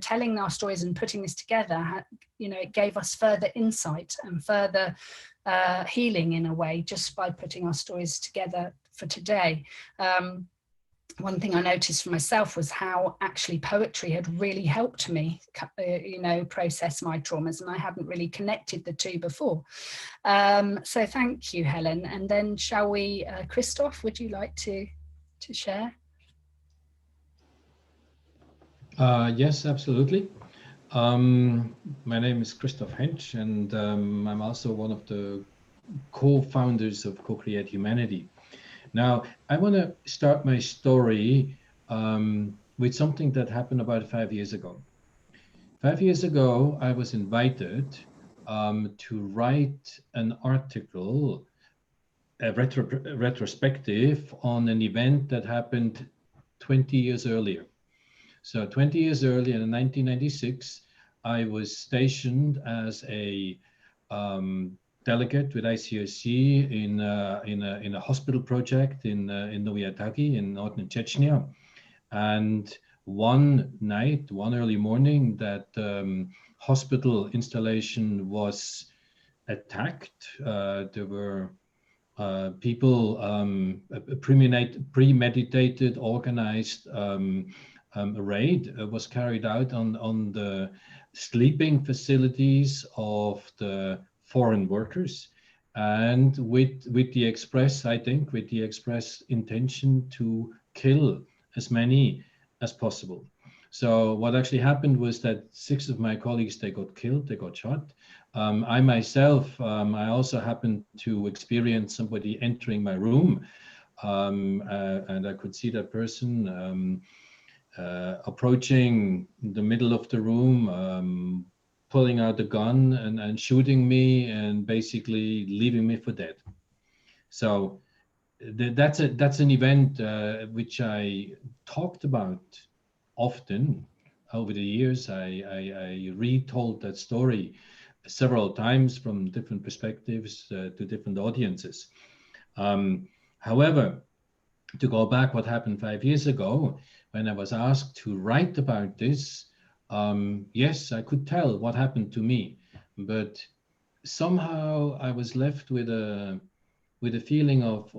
telling our stories and putting this together, it gave us further insight and further healing in a way, just by putting our stories together for today. One thing I noticed for myself was how actually poetry had really helped me, process my traumas, and I hadn't really connected the two before. So thank you, Helen. And then shall we, Christoph, would you like to share? Yes, absolutely. My name is Christoph Hensch, and I'm also one of the co-founders of CoCreate Humanity. Now, I want to start my story with something that happened about 5 years ago. 5 years ago, I was invited to write an article, a retrospective on an event that happened 20 years earlier. So 20 years earlier, in 1996, I was stationed as a delegate with ICRC in a hospital project in Novy Ataki in northern Chechnya. And one night, one early morning, that hospital installation was attacked. There were people, premeditated, organized raid was carried out on the sleeping facilities of the foreign workers, and with the express, I think, with the express intention to kill as many as possible. So what actually happened was that 6 of my colleagues, they got killed, they got shot. I myself, I also happened to experience somebody entering my room, and I could see that person approaching the middle of the room, pulling out a gun and shooting me and basically leaving me for dead. So that's an event which I talked about often over the years. I retold that story several times from different perspectives to different audiences. However, to go back, what happened 5 years ago, when I was asked to write about this, yes, I could tell what happened to me, but somehow I was left with a feeling of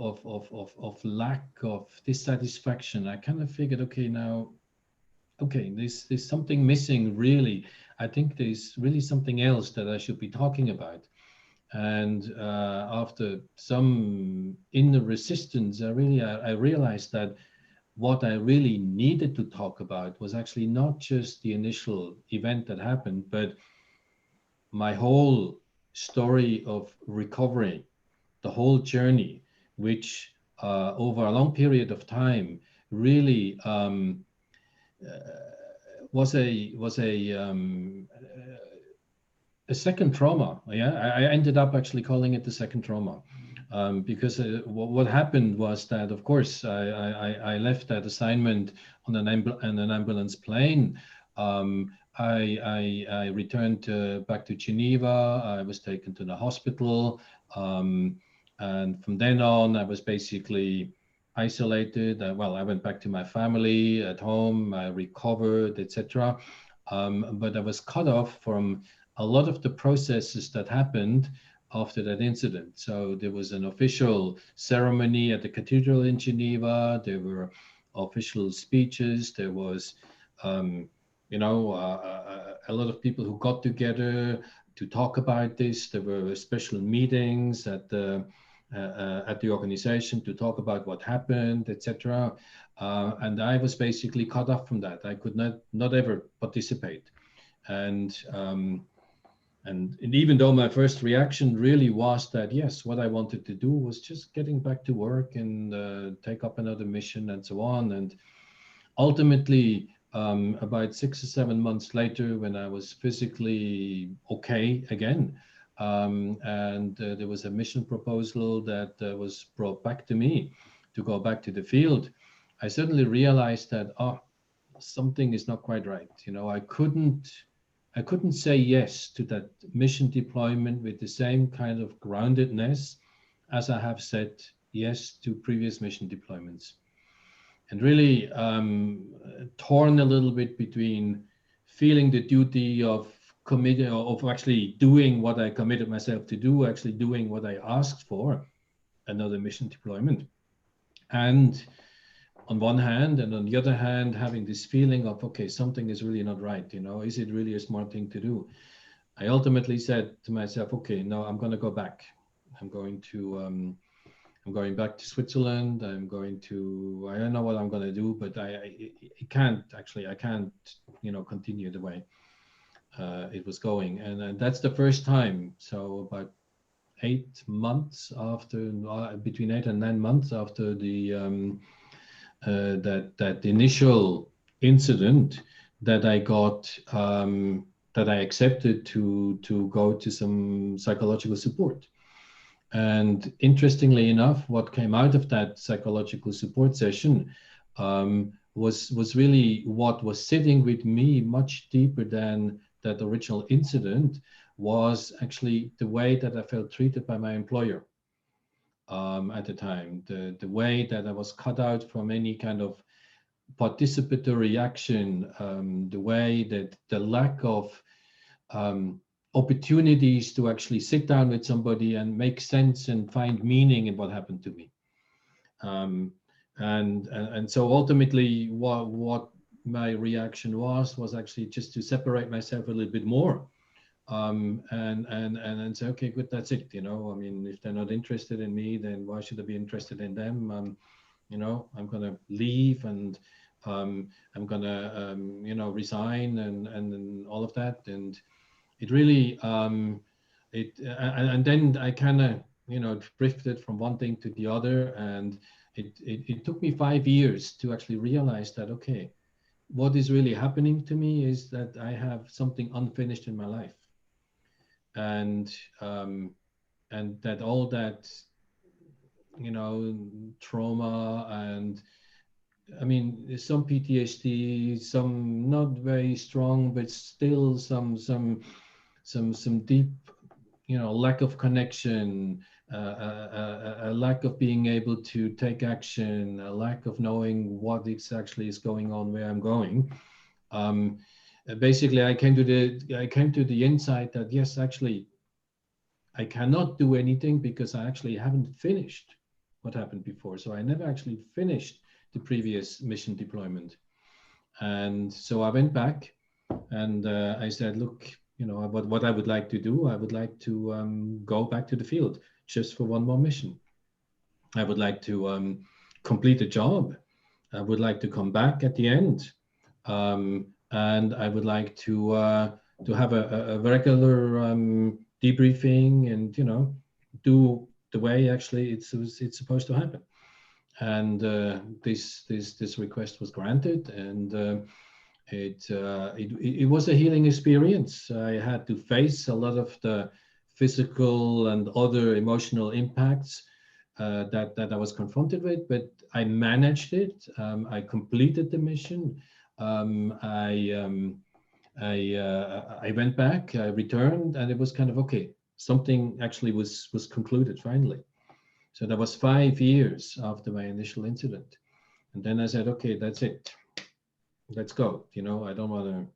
lack of dissatisfaction. I kind of figured, okay, now, okay, there's something missing, really. I think there's really something else that I should be talking about. And after some inner resistance, I realized that what I really needed to talk about was actually not just the initial event that happened, but my whole story of recovery, the whole journey, which over a long period of time really was a second trauma. Yeah, I ended up actually calling it the second trauma, because what happened was that, of course, I left that assignment on an ambulance plane. I returned back to Geneva. I was taken to the hospital, and from then on, I was basically isolated. Well, I went back to my family at home. I recovered, etc. But I was cut off from a lot of the processes that happened after that incident. So there was an official ceremony at the cathedral in Geneva. There were official speeches. There was, a lot of people who got together to talk about this. There were special meetings at the organization to talk about what happened, etc. And I was basically cut off from that. I could not ever participate. And even though my first reaction really was that, yes, what I wanted to do was just getting back to work and take up another mission and so on. And ultimately, about 6 or 7 months later, when I was physically okay again, and there was a mission proposal that was brought back to me to go back to the field, I suddenly realized that, something is not quite right. I couldn't say yes to that mission deployment with the same kind of groundedness as I have said yes to previous mission deployments. And really torn a little bit between feeling the duty of actually doing what I committed myself to do, actually doing what I asked for, another mission deployment. And on one hand, and on the other hand, having this feeling of, okay, something is really not right. Is it really a smart thing to do? I ultimately said to myself, okay, no, I'm going to go back. I'm going back to Switzerland. I don't know what I'm going to do, but I can't, continue the way it was going. And that's the first time. So about 8 months after, between 8 and 9 months after the that initial incident, that I got, that I accepted to go to some psychological support. And interestingly enough, what came out of that psychological support session was really what was sitting with me much deeper than that original incident, was actually the way that I felt treated by my employer at the time, the way that I was cut out from any kind of participatory action, the way that the lack of opportunities to actually sit down with somebody and make sense and find meaning in what happened to me. And so ultimately what my reaction was actually just to separate myself a little bit more, and say, okay, good, that's it. I mean, if they're not interested in me, then why should I be interested in them? I'm gonna leave, and I'm gonna resign, and all of that. And it really and then I kind of drifted from one thing to the other, and it took me 5 years to actually realize that, okay, what is really happening to me is that I have something unfinished in my life, and that all that trauma, and I mean, some PTSD, some not very strong, but still some deep, lack of connection, a lack of being able to take action, a lack of knowing what actually is going on, where I'm going. Basically, I came to the insight that yes, actually, I cannot do anything because I actually haven't finished what happened before. So I never actually finished the previous mission deployment. And so I went back and I said, look, what I would like to do, I would like to go back to the field just for one more mission. I would like to complete the job. I would like to come back at the end. And I would like to have a regular debriefing and, do the way actually it's supposed to happen. And this request was granted, and it was a healing experience. I had to face a lot of the physical and other emotional impacts that I was confronted with, but I managed it. I completed the mission. I went back, I returned, and it was kind of okay. Something actually was concluded finally. So that was 5 years after my initial incident. And then I said, okay, that's it. Let's go. I don't want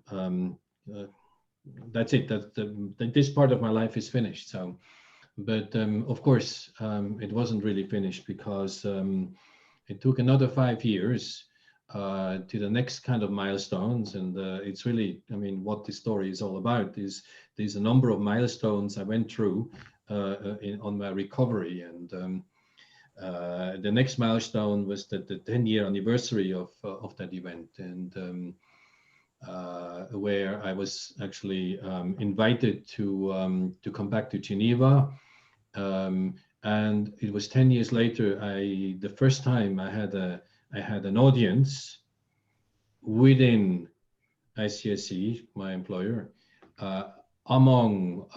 to, that's it. This part of my life is finished. So, but of course, it wasn't really finished, because it took another 5 years to the next kind of milestones. And it's really, I mean, what this story is all about is there's a number of milestones I went through on my recovery. And the next milestone was the 10-year anniversary of that event, and where I was actually invited to come back to Geneva. And it was 10 years later, the first time I had an audience within ICSC, my employer, among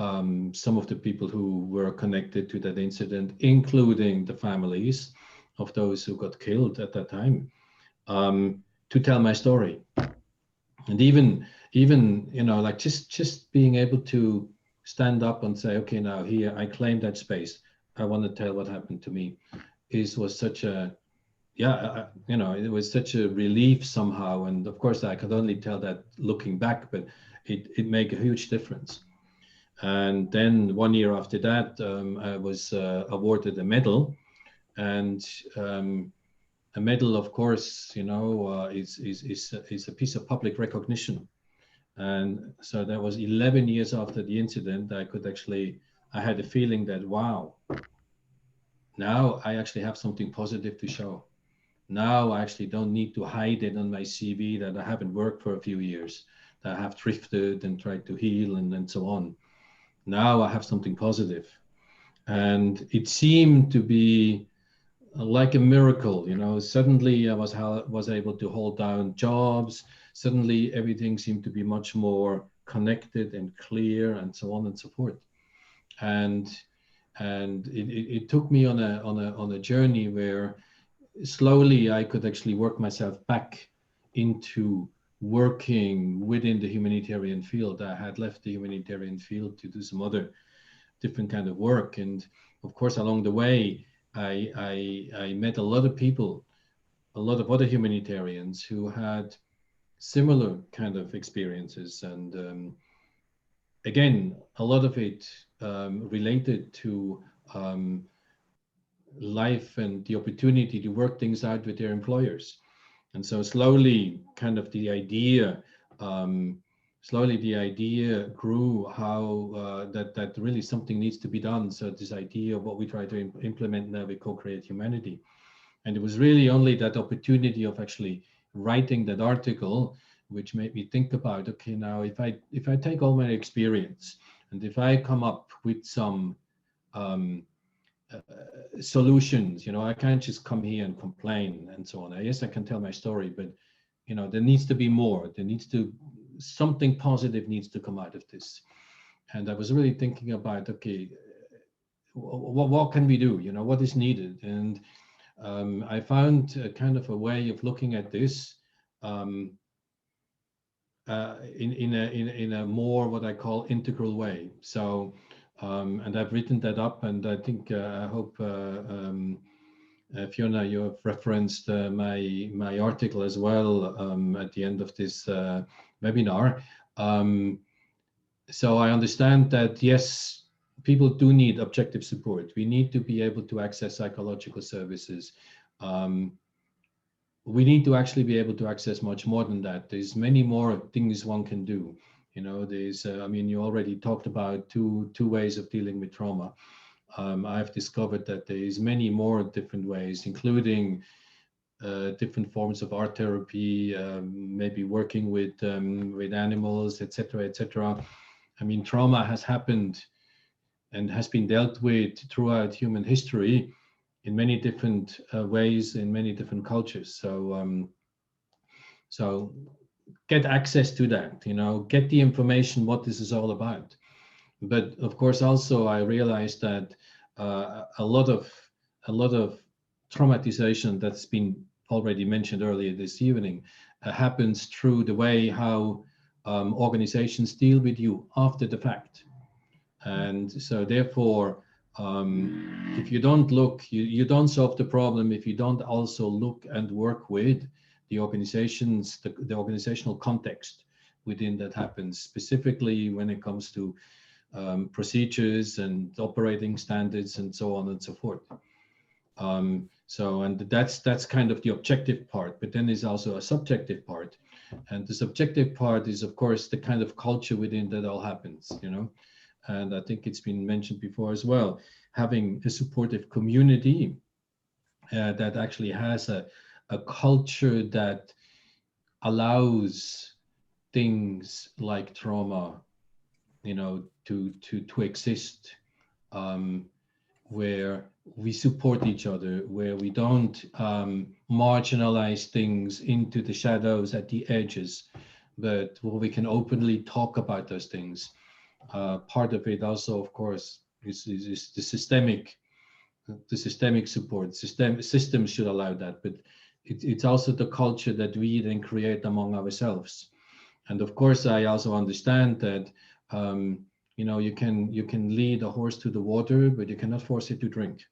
some of the people who were connected to that incident, including the families of those who got killed at that time, to tell my story. And even like just being able to stand up and say, okay, now here I claim that space, I want to tell what happened to me, was such a, it was such a relief somehow. And of course I could only tell that looking back, but it made a huge difference. And then 1 year after that, I was awarded a medal. And a medal, of course, is a piece of public recognition. And so that was 11 years after the incident. I had a feeling that, wow, now I actually have something positive to show. Now I actually don't need to hide it on my CV that I haven't worked for a few years, that I have drifted and tried to heal and so on. Now I have something positive. And it seemed to be like a miracle. Suddenly I was able to hold down jobs. suddenly everything seemed to be much more connected and clear, and so on and so forth. And it took me on a journey where slowly I could actually work myself back into working within the humanitarian field. I had left the humanitarian field to do some other different kind of work, and of course along the way I met a lot of people, a lot of other humanitarians who had similar kind of experiences, and again, a lot of it related to life and the opportunity to work things out with their employers. And so slowly, kind of the idea, grew how that really something needs to be done. So this idea of what we try to implement now with Co-Create Humanity. And it was really only that opportunity of actually writing that article which made me think about, okay, now if I take all my experience and if I come up with some solutions, I can't just come here and complain and so on. Yes, I can tell my story, but there needs to be more. Something positive needs to come out of this. And I was really thinking about, okay, what can we do? What is needed? And I found a kind of a way of looking at this in a more what I call integral way. So, and I've written that up, and I think I hope Fiona, you have referenced my article as well at the end of this webinar. So I understand that yes, people do need objective support. We need to be able to access psychological services. We need to actually be able to access much more than that. There's many more things one can do. There's, you already talked about two ways of dealing with trauma. I've discovered that there is many more different ways, including different forms of art therapy, maybe working with animals, etc., etc. Trauma has happened and has been dealt with throughout human history in many different ways, in many different cultures. So, so get access to that, get the information, what this is all about. But of course, also I realized that a lot of traumatization that's been already mentioned earlier this evening happens through the way how organizations deal with you after the fact. And so therefore, if you don't look, you don't solve the problem if you don't also look and work with the organizations, the organizational context within that happens, specifically when it comes to procedures and operating standards and so on and so forth. So, and that's kind of the objective part, but then there's also a subjective part. And the subjective part is, of course, the kind of culture within that all happens, And I think it's been mentioned before as well, having a supportive community that actually has a culture that allows things like trauma, to exist, where we support each other, where we don't marginalize things into the shadows at the edges, but where we can openly talk about those things. Part of it also, of course, is the systemic support. Systems should allow that, but it's also the culture that we then create among ourselves. And of course, I also understand that you can lead a horse to the water, but you cannot force it to drink.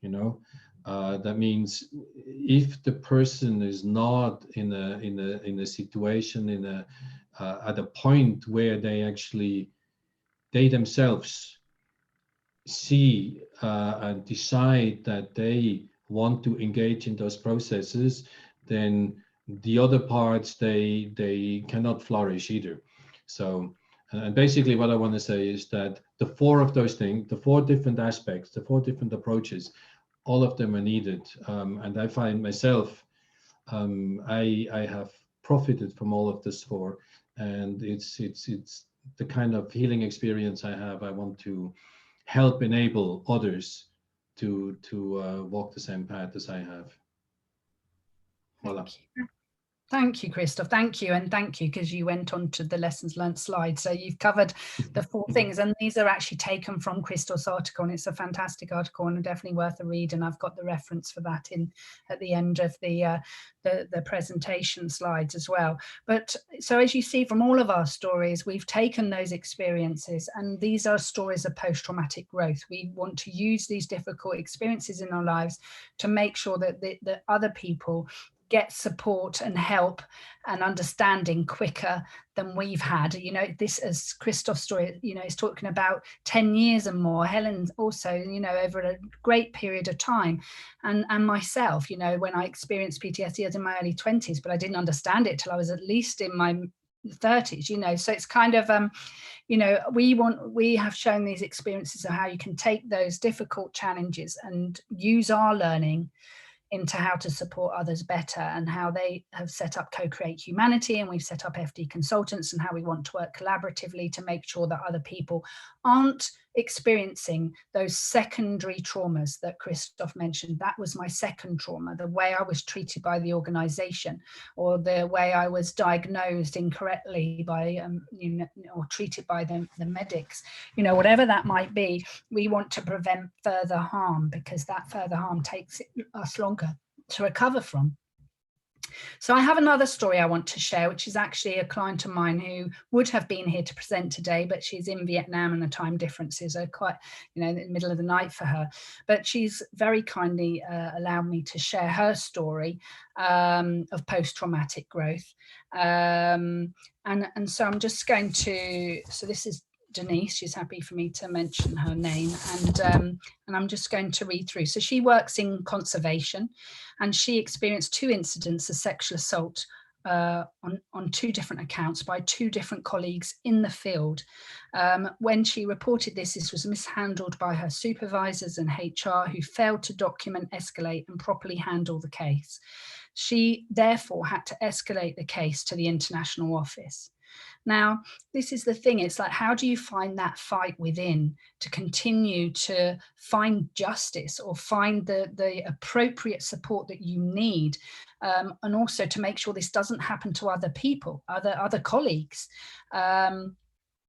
That means if the person is not in a situation at a point where they themselves see and decide that they want to engage in those processes, then the other parts they cannot flourish either. So, and basically what I want to say is that the four of those things, the four different aspects, the four different approaches, all of them are needed. And I find myself, I have profited from all of this four, and it's the kind of healing experience I have. I want to help enable others to walk the same path as I have. Voila. Thank you. Thank you, Christoph. Thank you. And thank you, because you went on to the lessons learned slide. So you've covered the 4 things, and these are actually taken from Christoph's article, and it's a fantastic article and definitely worth a read. And I've got the reference for that in at the end of the presentation slides as well. But so as you see from all of our stories, we've taken those experiences, and these are stories of post-traumatic growth. We want to use these difficult experiences in our lives to make sure that the other people get support and help and understanding quicker than we've had. You know, this, as Christoph's story, you know, is talking about 10 years and more. Helen's also, you know, over a great period of time. And myself, you know, when I experienced PTSD, I was in my early 20s, but I didn't understand it till I was at least in my 30s, you know. So it's kind of, you know, we have shown these experiences of how you can take those difficult challenges and use our learning into how to support others better, and how they have set up CoCreate Humanity, and we've set up FD Consultants, and how we want to work collaboratively to make sure that other people aren't experiencing those secondary traumas that Christoph mentioned. That was my second trauma, the way I was treated by the organization, or the way I was diagnosed incorrectly by, you know, or treated by the medics, you know, whatever that might be. We want to prevent further harm, because that further harm takes us longer to recover from. So I have another story I want to share, which is actually a client of mine who would have been here to present today, but she's in Vietnam and the time differences are quite, you know, in the middle of the night for her. But she's very kindly allowed me to share her story of post-traumatic growth. And so I'm just going to, so this is Denise. She's happy for me to mention her name, and I'm just going to read through. So she works in conservation, and she experienced 2 incidents of sexual assault on 2 different accounts by 2 different colleagues in the field. When she reported this was mishandled by her supervisors and HR, who failed to document, escalate, and properly handle the case. She therefore had to escalate the case to the international office. Now, this is the thing, it's like, how do you find that fight within to continue to find justice, or find the appropriate support that you need, and also to make sure this doesn't happen to other people, other colleagues.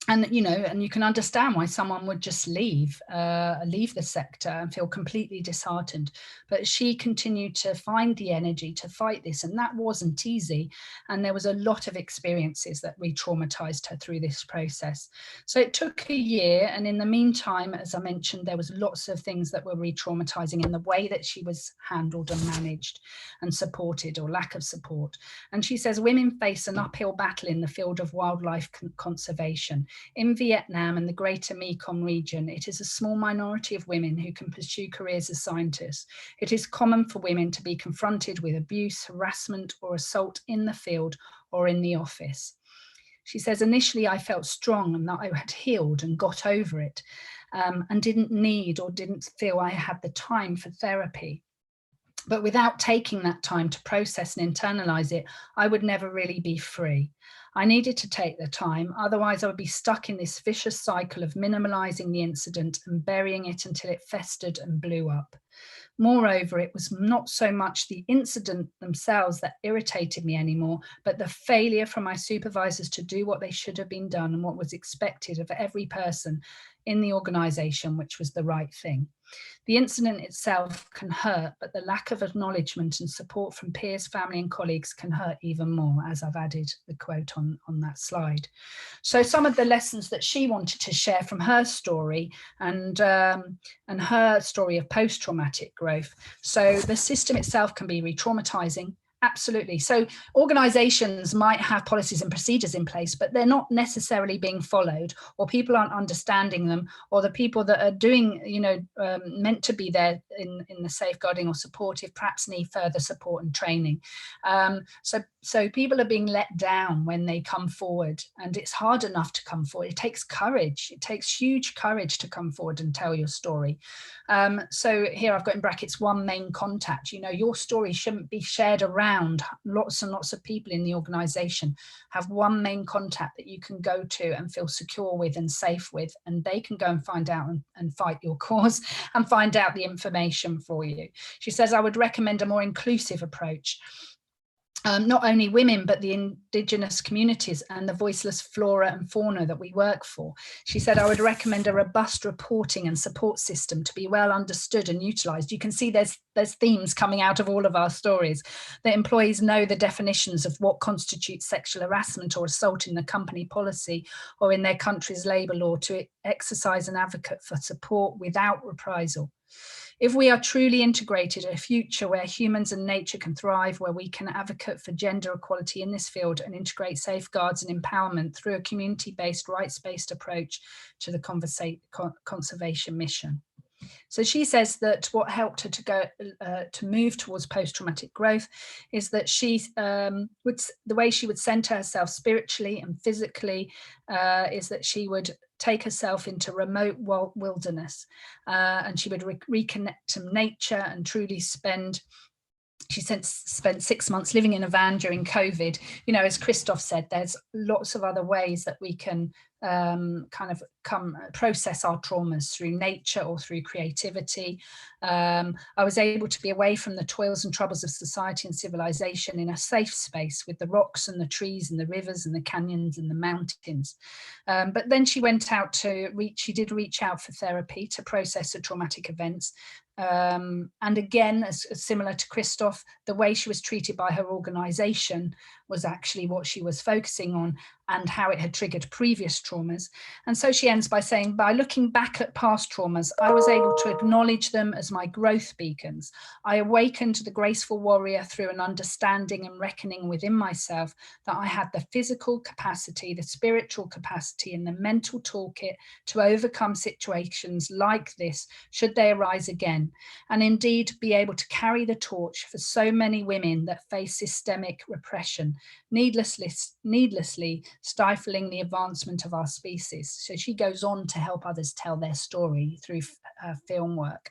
And, you know, and you can understand why someone would just leave the sector and feel completely disheartened. But she continued to find the energy to fight this, and that wasn't easy. And there was a lot of experiences that re-traumatized her through this process. So it took a year, and in the meantime, as I mentioned, there was lots of things that were re-traumatizing in the way that she was handled and managed and supported, or lack of support. And she says women face an uphill battle in the field of wildlife conservation. In Vietnam and the greater Mekong region, it is a small minority of women who can pursue careers as scientists. It is common for women to be confronted with abuse, harassment, or assault in the field or in the office. She says, initially I felt strong and that I had healed and got over it, and didn't need or didn't feel I had the time for therapy. But without taking that time to process and internalize it, I would never really be free. I needed to take the time, otherwise I would be stuck in this vicious cycle of minimalizing the incident and burying it until it festered and blew up. Moreover, it was not so much the incident themselves that irritated me anymore, but the failure from my supervisors to do what they should have been done and what was expected of every person in the organization, which was the right thing. The incident itself can hurt, but the lack of acknowledgement and support from peers, family, and colleagues can hurt even more, as I've added the quote on that slide. So some of the lessons that she wanted to share from her story and her story of post-traumatic growth. So the system itself can be re-traumatizing. Absolutely. So organizations might have policies and procedures in place, but they're not necessarily being followed, or people aren't understanding them, or the people that are doing, you know, meant to be there in the safeguarding or supportive perhaps need further support and training. So people are being let down when they come forward, and it's hard enough to come forward. It takes courage. It takes huge courage to come forward and tell your story. So here I've got in brackets one main contact. You know, your story shouldn't be shared around. Lots and lots of people in the organization. Have one main contact that you can go to and feel secure with and safe with, and they can go and find out and fight your cause and find out the information for you. She says, I would recommend a more inclusive approach. not only women, but the indigenous communities and the voiceless flora and fauna that we work for. She said, I would recommend a robust reporting and support system to be well understood and utilised. You can see there's themes coming out of all of our stories, that employees know the definitions of what constitutes sexual harassment or assault in the company policy or in their country's labour law to exercise an advocate for support without reprisal. If we are truly integrated in a future where humans and nature can thrive, where we can advocate for gender equality in this field and integrate safeguards and empowerment through a community-based, rights-based approach to the conservation mission. So she says that what helped her to go to move towards post-traumatic growth is that she the way she would center herself spiritually and physically is that she would take herself into remote wilderness and she would reconnect to nature and truly spent 6 months living in a van during COVID. You know, as Christoph said, there's lots of other ways that we can process our traumas through nature or through creativity. I was able to be away from the toils and troubles of society and civilization in a safe space with the rocks and the trees and the rivers and the canyons and the mountains. But then she went out she did reach out for therapy to process her traumatic events. And again, as similar to Christoph, the way she was treated by her organization was actually what she was focusing on and how it had triggered previous traumas. And so she ends by saying, by looking back at past traumas, I was able to acknowledge them as my growth beacons. I awakened the graceful warrior through an understanding and reckoning within myself that I had the physical capacity, the spiritual capacity, and the mental toolkit to overcome situations like this, should they arise again, and indeed be able to carry the torch for so many women that face systemic repression, needlessly stifling the advancement of our species. So she goes on to help others tell their story through her film work.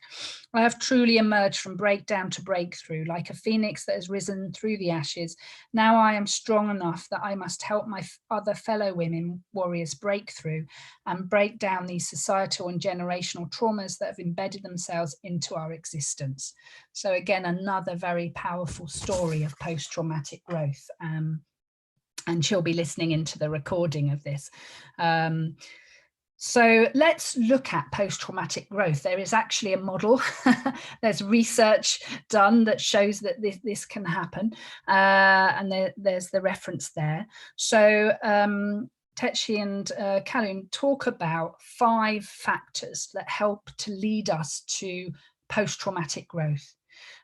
I have truly emerged from breakdown to breakthrough, like a phoenix that has risen through the ashes. Now I am strong enough that I must help my other fellow women warriors break through and break down these societal and generational traumas that have embedded themselves into our existence. So again, another very powerful story of post-traumatic growth. And she'll be listening into the recording of this. So let's look at post-traumatic growth. There is actually a model. There's research done that shows that this can happen. And there's the reference there. So Tetsi and Kalun talk about 5 factors that help to lead us to post-traumatic growth.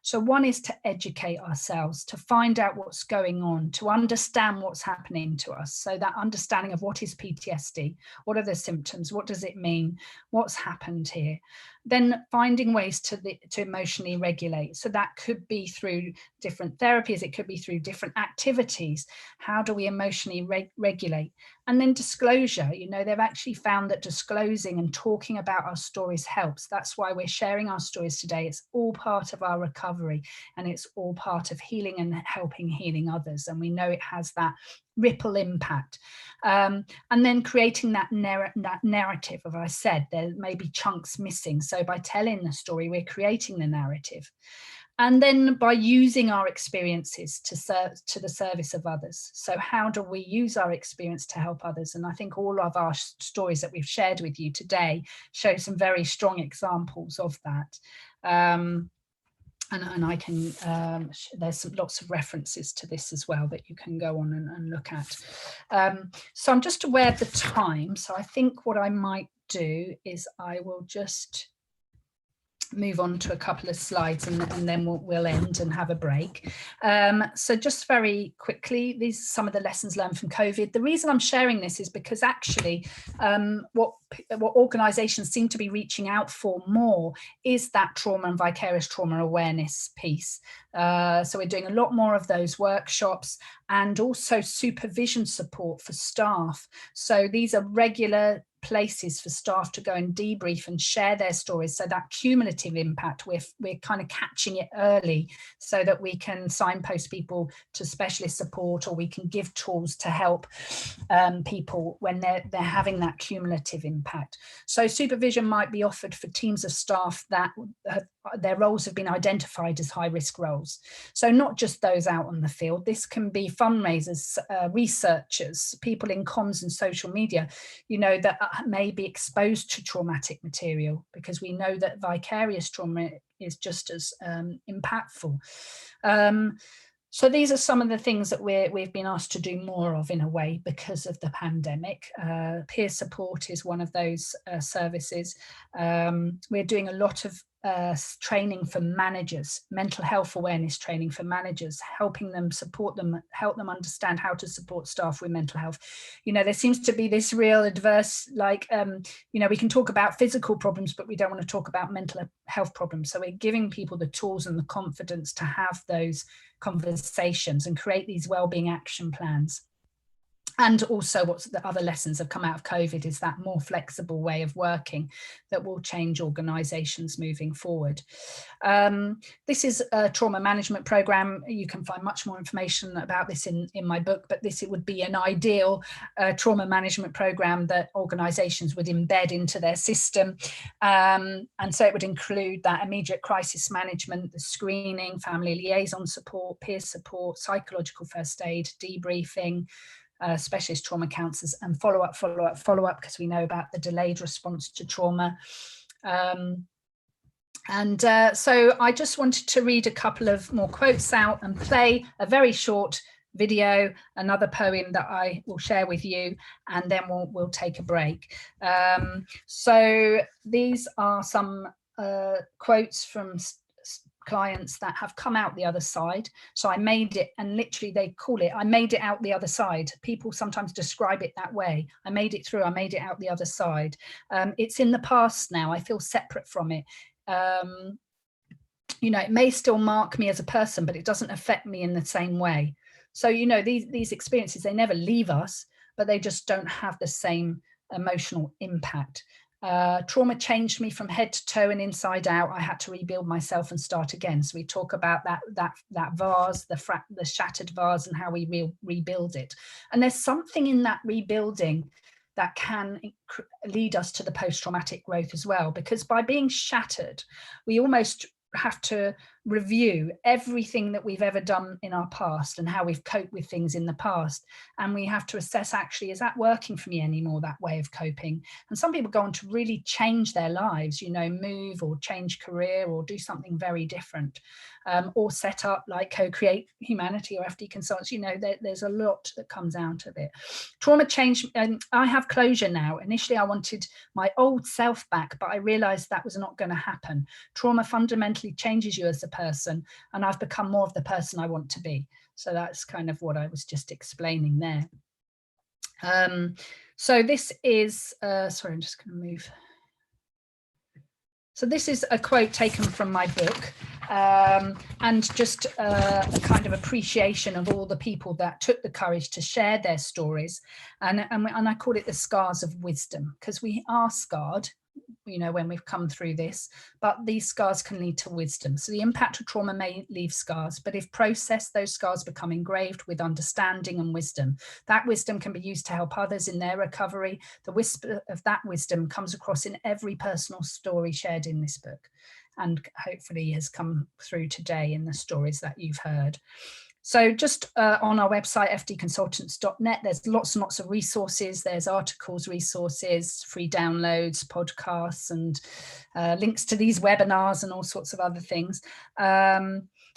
So one is to educate ourselves, to find out what's going on, to understand what's happening to us. So that understanding of what is PTSD, what are the symptoms, what does it mean, what's happened here. Then finding ways to emotionally regulate. So that could be through different therapies, it could be through different activities. How do we emotionally regulate? And then disclosure. You know, they've actually found that disclosing and talking about our stories helps. That's why we're sharing our stories today. It's all part of our recovery, and it's all part of healing and helping healing others. And we know it has that ripple impact. And then creating that narrative. As I said, there may be chunks missing. So by telling the story, we're creating the narrative. And then by using our experiences to the service of others. So how do we use our experience to help others? And I think all of our stories that we've shared with you today show some very strong examples of that. And I can, there's lots of references to this as well that you can go on and look at. So I'm just aware of the time. So I think what I might do is I will just move on to a couple of slides and then we'll end and have a break. So just very quickly, these are some of the lessons learned from COVID. The reason I'm sharing this is because actually what organisations seem to be reaching out for more is that trauma and vicarious trauma awareness piece. So we're doing a lot more of those workshops and also supervision support for staff. So these are regular places for staff to go and debrief and share their stories. So that cumulative impact, we're kind of catching it early so that we can signpost people to specialist support, or we can give tools to help people when they're having that cumulative impact. So supervision might be offered for teams of staff that their roles have been identified as high-risk roles. So not just those out on the field. This can be fundraisers, researchers, people in comms and social media, you know, that may be exposed to traumatic material, because we know that vicarious trauma is just as impactful. So these are some of the things that we've been asked to do more of, in a way, because of the pandemic. Peer support is one of those services. We're doing a lot of training for managers, mental health awareness training for managers, helping them, support them, help them understand how to support staff with mental health. You know, there seems to be this real adverse, like, you know, we can talk about physical problems, but we don't want to talk about mental health problems. So we're giving people the tools and the confidence to have those conversations and create these wellbeing action plans. And also, what's the other lessons have come out of COVID is that more flexible way of working that will change organisations moving forward. This is a trauma management programme. You can find much more information about this in my book, but it would be an ideal trauma management programme that organisations would embed into their system. And so it would include that immediate crisis management, the screening, family liaison support, peer support, psychological first aid, debriefing, specialist trauma counsellors, and follow up, because we know about the delayed response to trauma. So I just wanted to read a couple of more quotes out and play a very short video, another poem that I will share with you, and then we'll take a break. So these are some quotes from clients that have come out the other side. So I made it, and literally they call it, I made it out the other side. People sometimes describe it that way. I made it through, I made it out the other side. It's in the past now, I feel separate from it. You know, it may still mark me as a person, but it doesn't affect me in the same way. So, you know, these experiences, they never leave us, but they just don't have the same emotional impact. Trauma changed me from head to toe and inside out. I had to rebuild myself and start again. So we talk about that vase, the shattered vase, and how we rebuild it. And there's something in that rebuilding that can lead us to the post-traumatic growth as well, because by being shattered, we almost have to review everything that we've ever done in our past and how we've coped with things in the past. And we have to assess, actually, is that working for me anymore, that way of coping? And some people go on to really change their lives, you know, move or change career or do something very different, or set up like CoCreate Humanity or FD Consultants. You know, there's a lot that comes out of it. Trauma changed, and I have closure now. Initially, I wanted my old self back, but I realized that was not going to happen. Trauma fundamentally changes you as a person, and I've become more of the person I want to be. So that's kind of what I was just explaining there. So this is, sorry, I'm just going to move. So this is a quote taken from my book, and just a kind of appreciation of all the people that took the courage to share their stories. And I call it the scars of wisdom, because we are scarred, you know, when we've come through this, but these scars can lead to wisdom. So the impact of trauma may leave scars, but if processed, those scars become engraved with understanding and wisdom. That wisdom can be used to help others in their recovery. The whisper of that wisdom comes across in every personal story shared in this book, and hopefully has come through today in the stories that you've heard. So just on our website, fdconsultants.net, there's lots and lots of resources. There's articles, resources, free downloads, podcasts, and links to these webinars and all sorts of other things.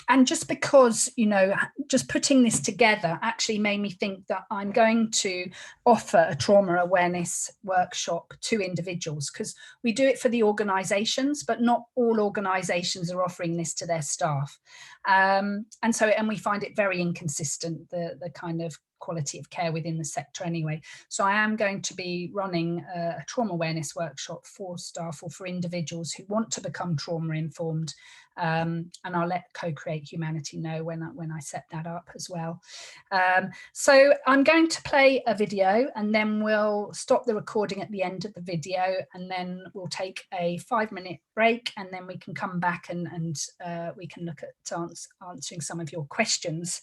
And just because, you know, just putting this together actually made me think that I'm going to offer a trauma awareness workshop to individuals, because we do it for the organisations, but not all organisations are offering this to their staff. And we find it very inconsistent, the kind of quality of care within the sector anyway. So I am going to be running a trauma awareness workshop for staff or for individuals who want to become trauma informed, and I'll let CoCreate Humanity know when I set that up as well. So I'm going to play a video, and then we'll stop the recording at the end of the video, and then we'll take a 5-minute break, and then we can come back and we can look at answering some of your questions.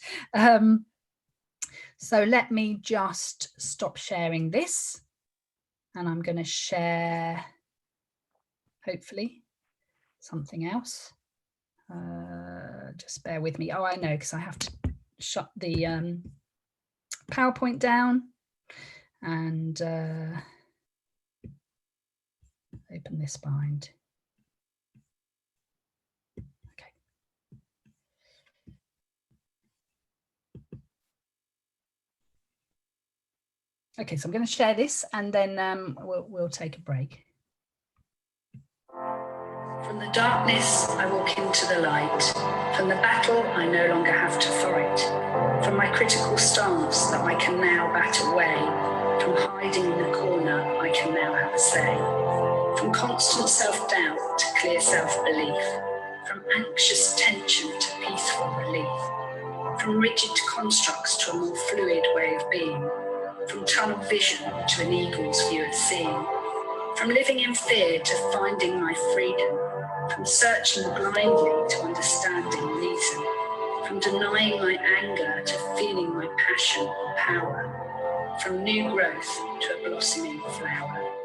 So let me just stop sharing this, and I'm going to share, hopefully, something else. Just bear with me. Oh, I know, because I have to shut the PowerPoint down and open this bind. Okay, so I'm going to share this, and then we'll take a break. From the darkness, I walk into the light. From the battle, I no longer have to fight. From my critical stance that I can now bat away. From hiding in the corner, I can now have a say. From constant self-doubt to clear self-belief. From anxious tension to peaceful relief. From rigid constructs to a more fluid way of being. From tunnel vision to an eagle's view at seeing. From living in fear to finding my freedom. From searching blindly to understanding reason. From denying my anger to feeling my passion and power. From new growth to a blossoming flower.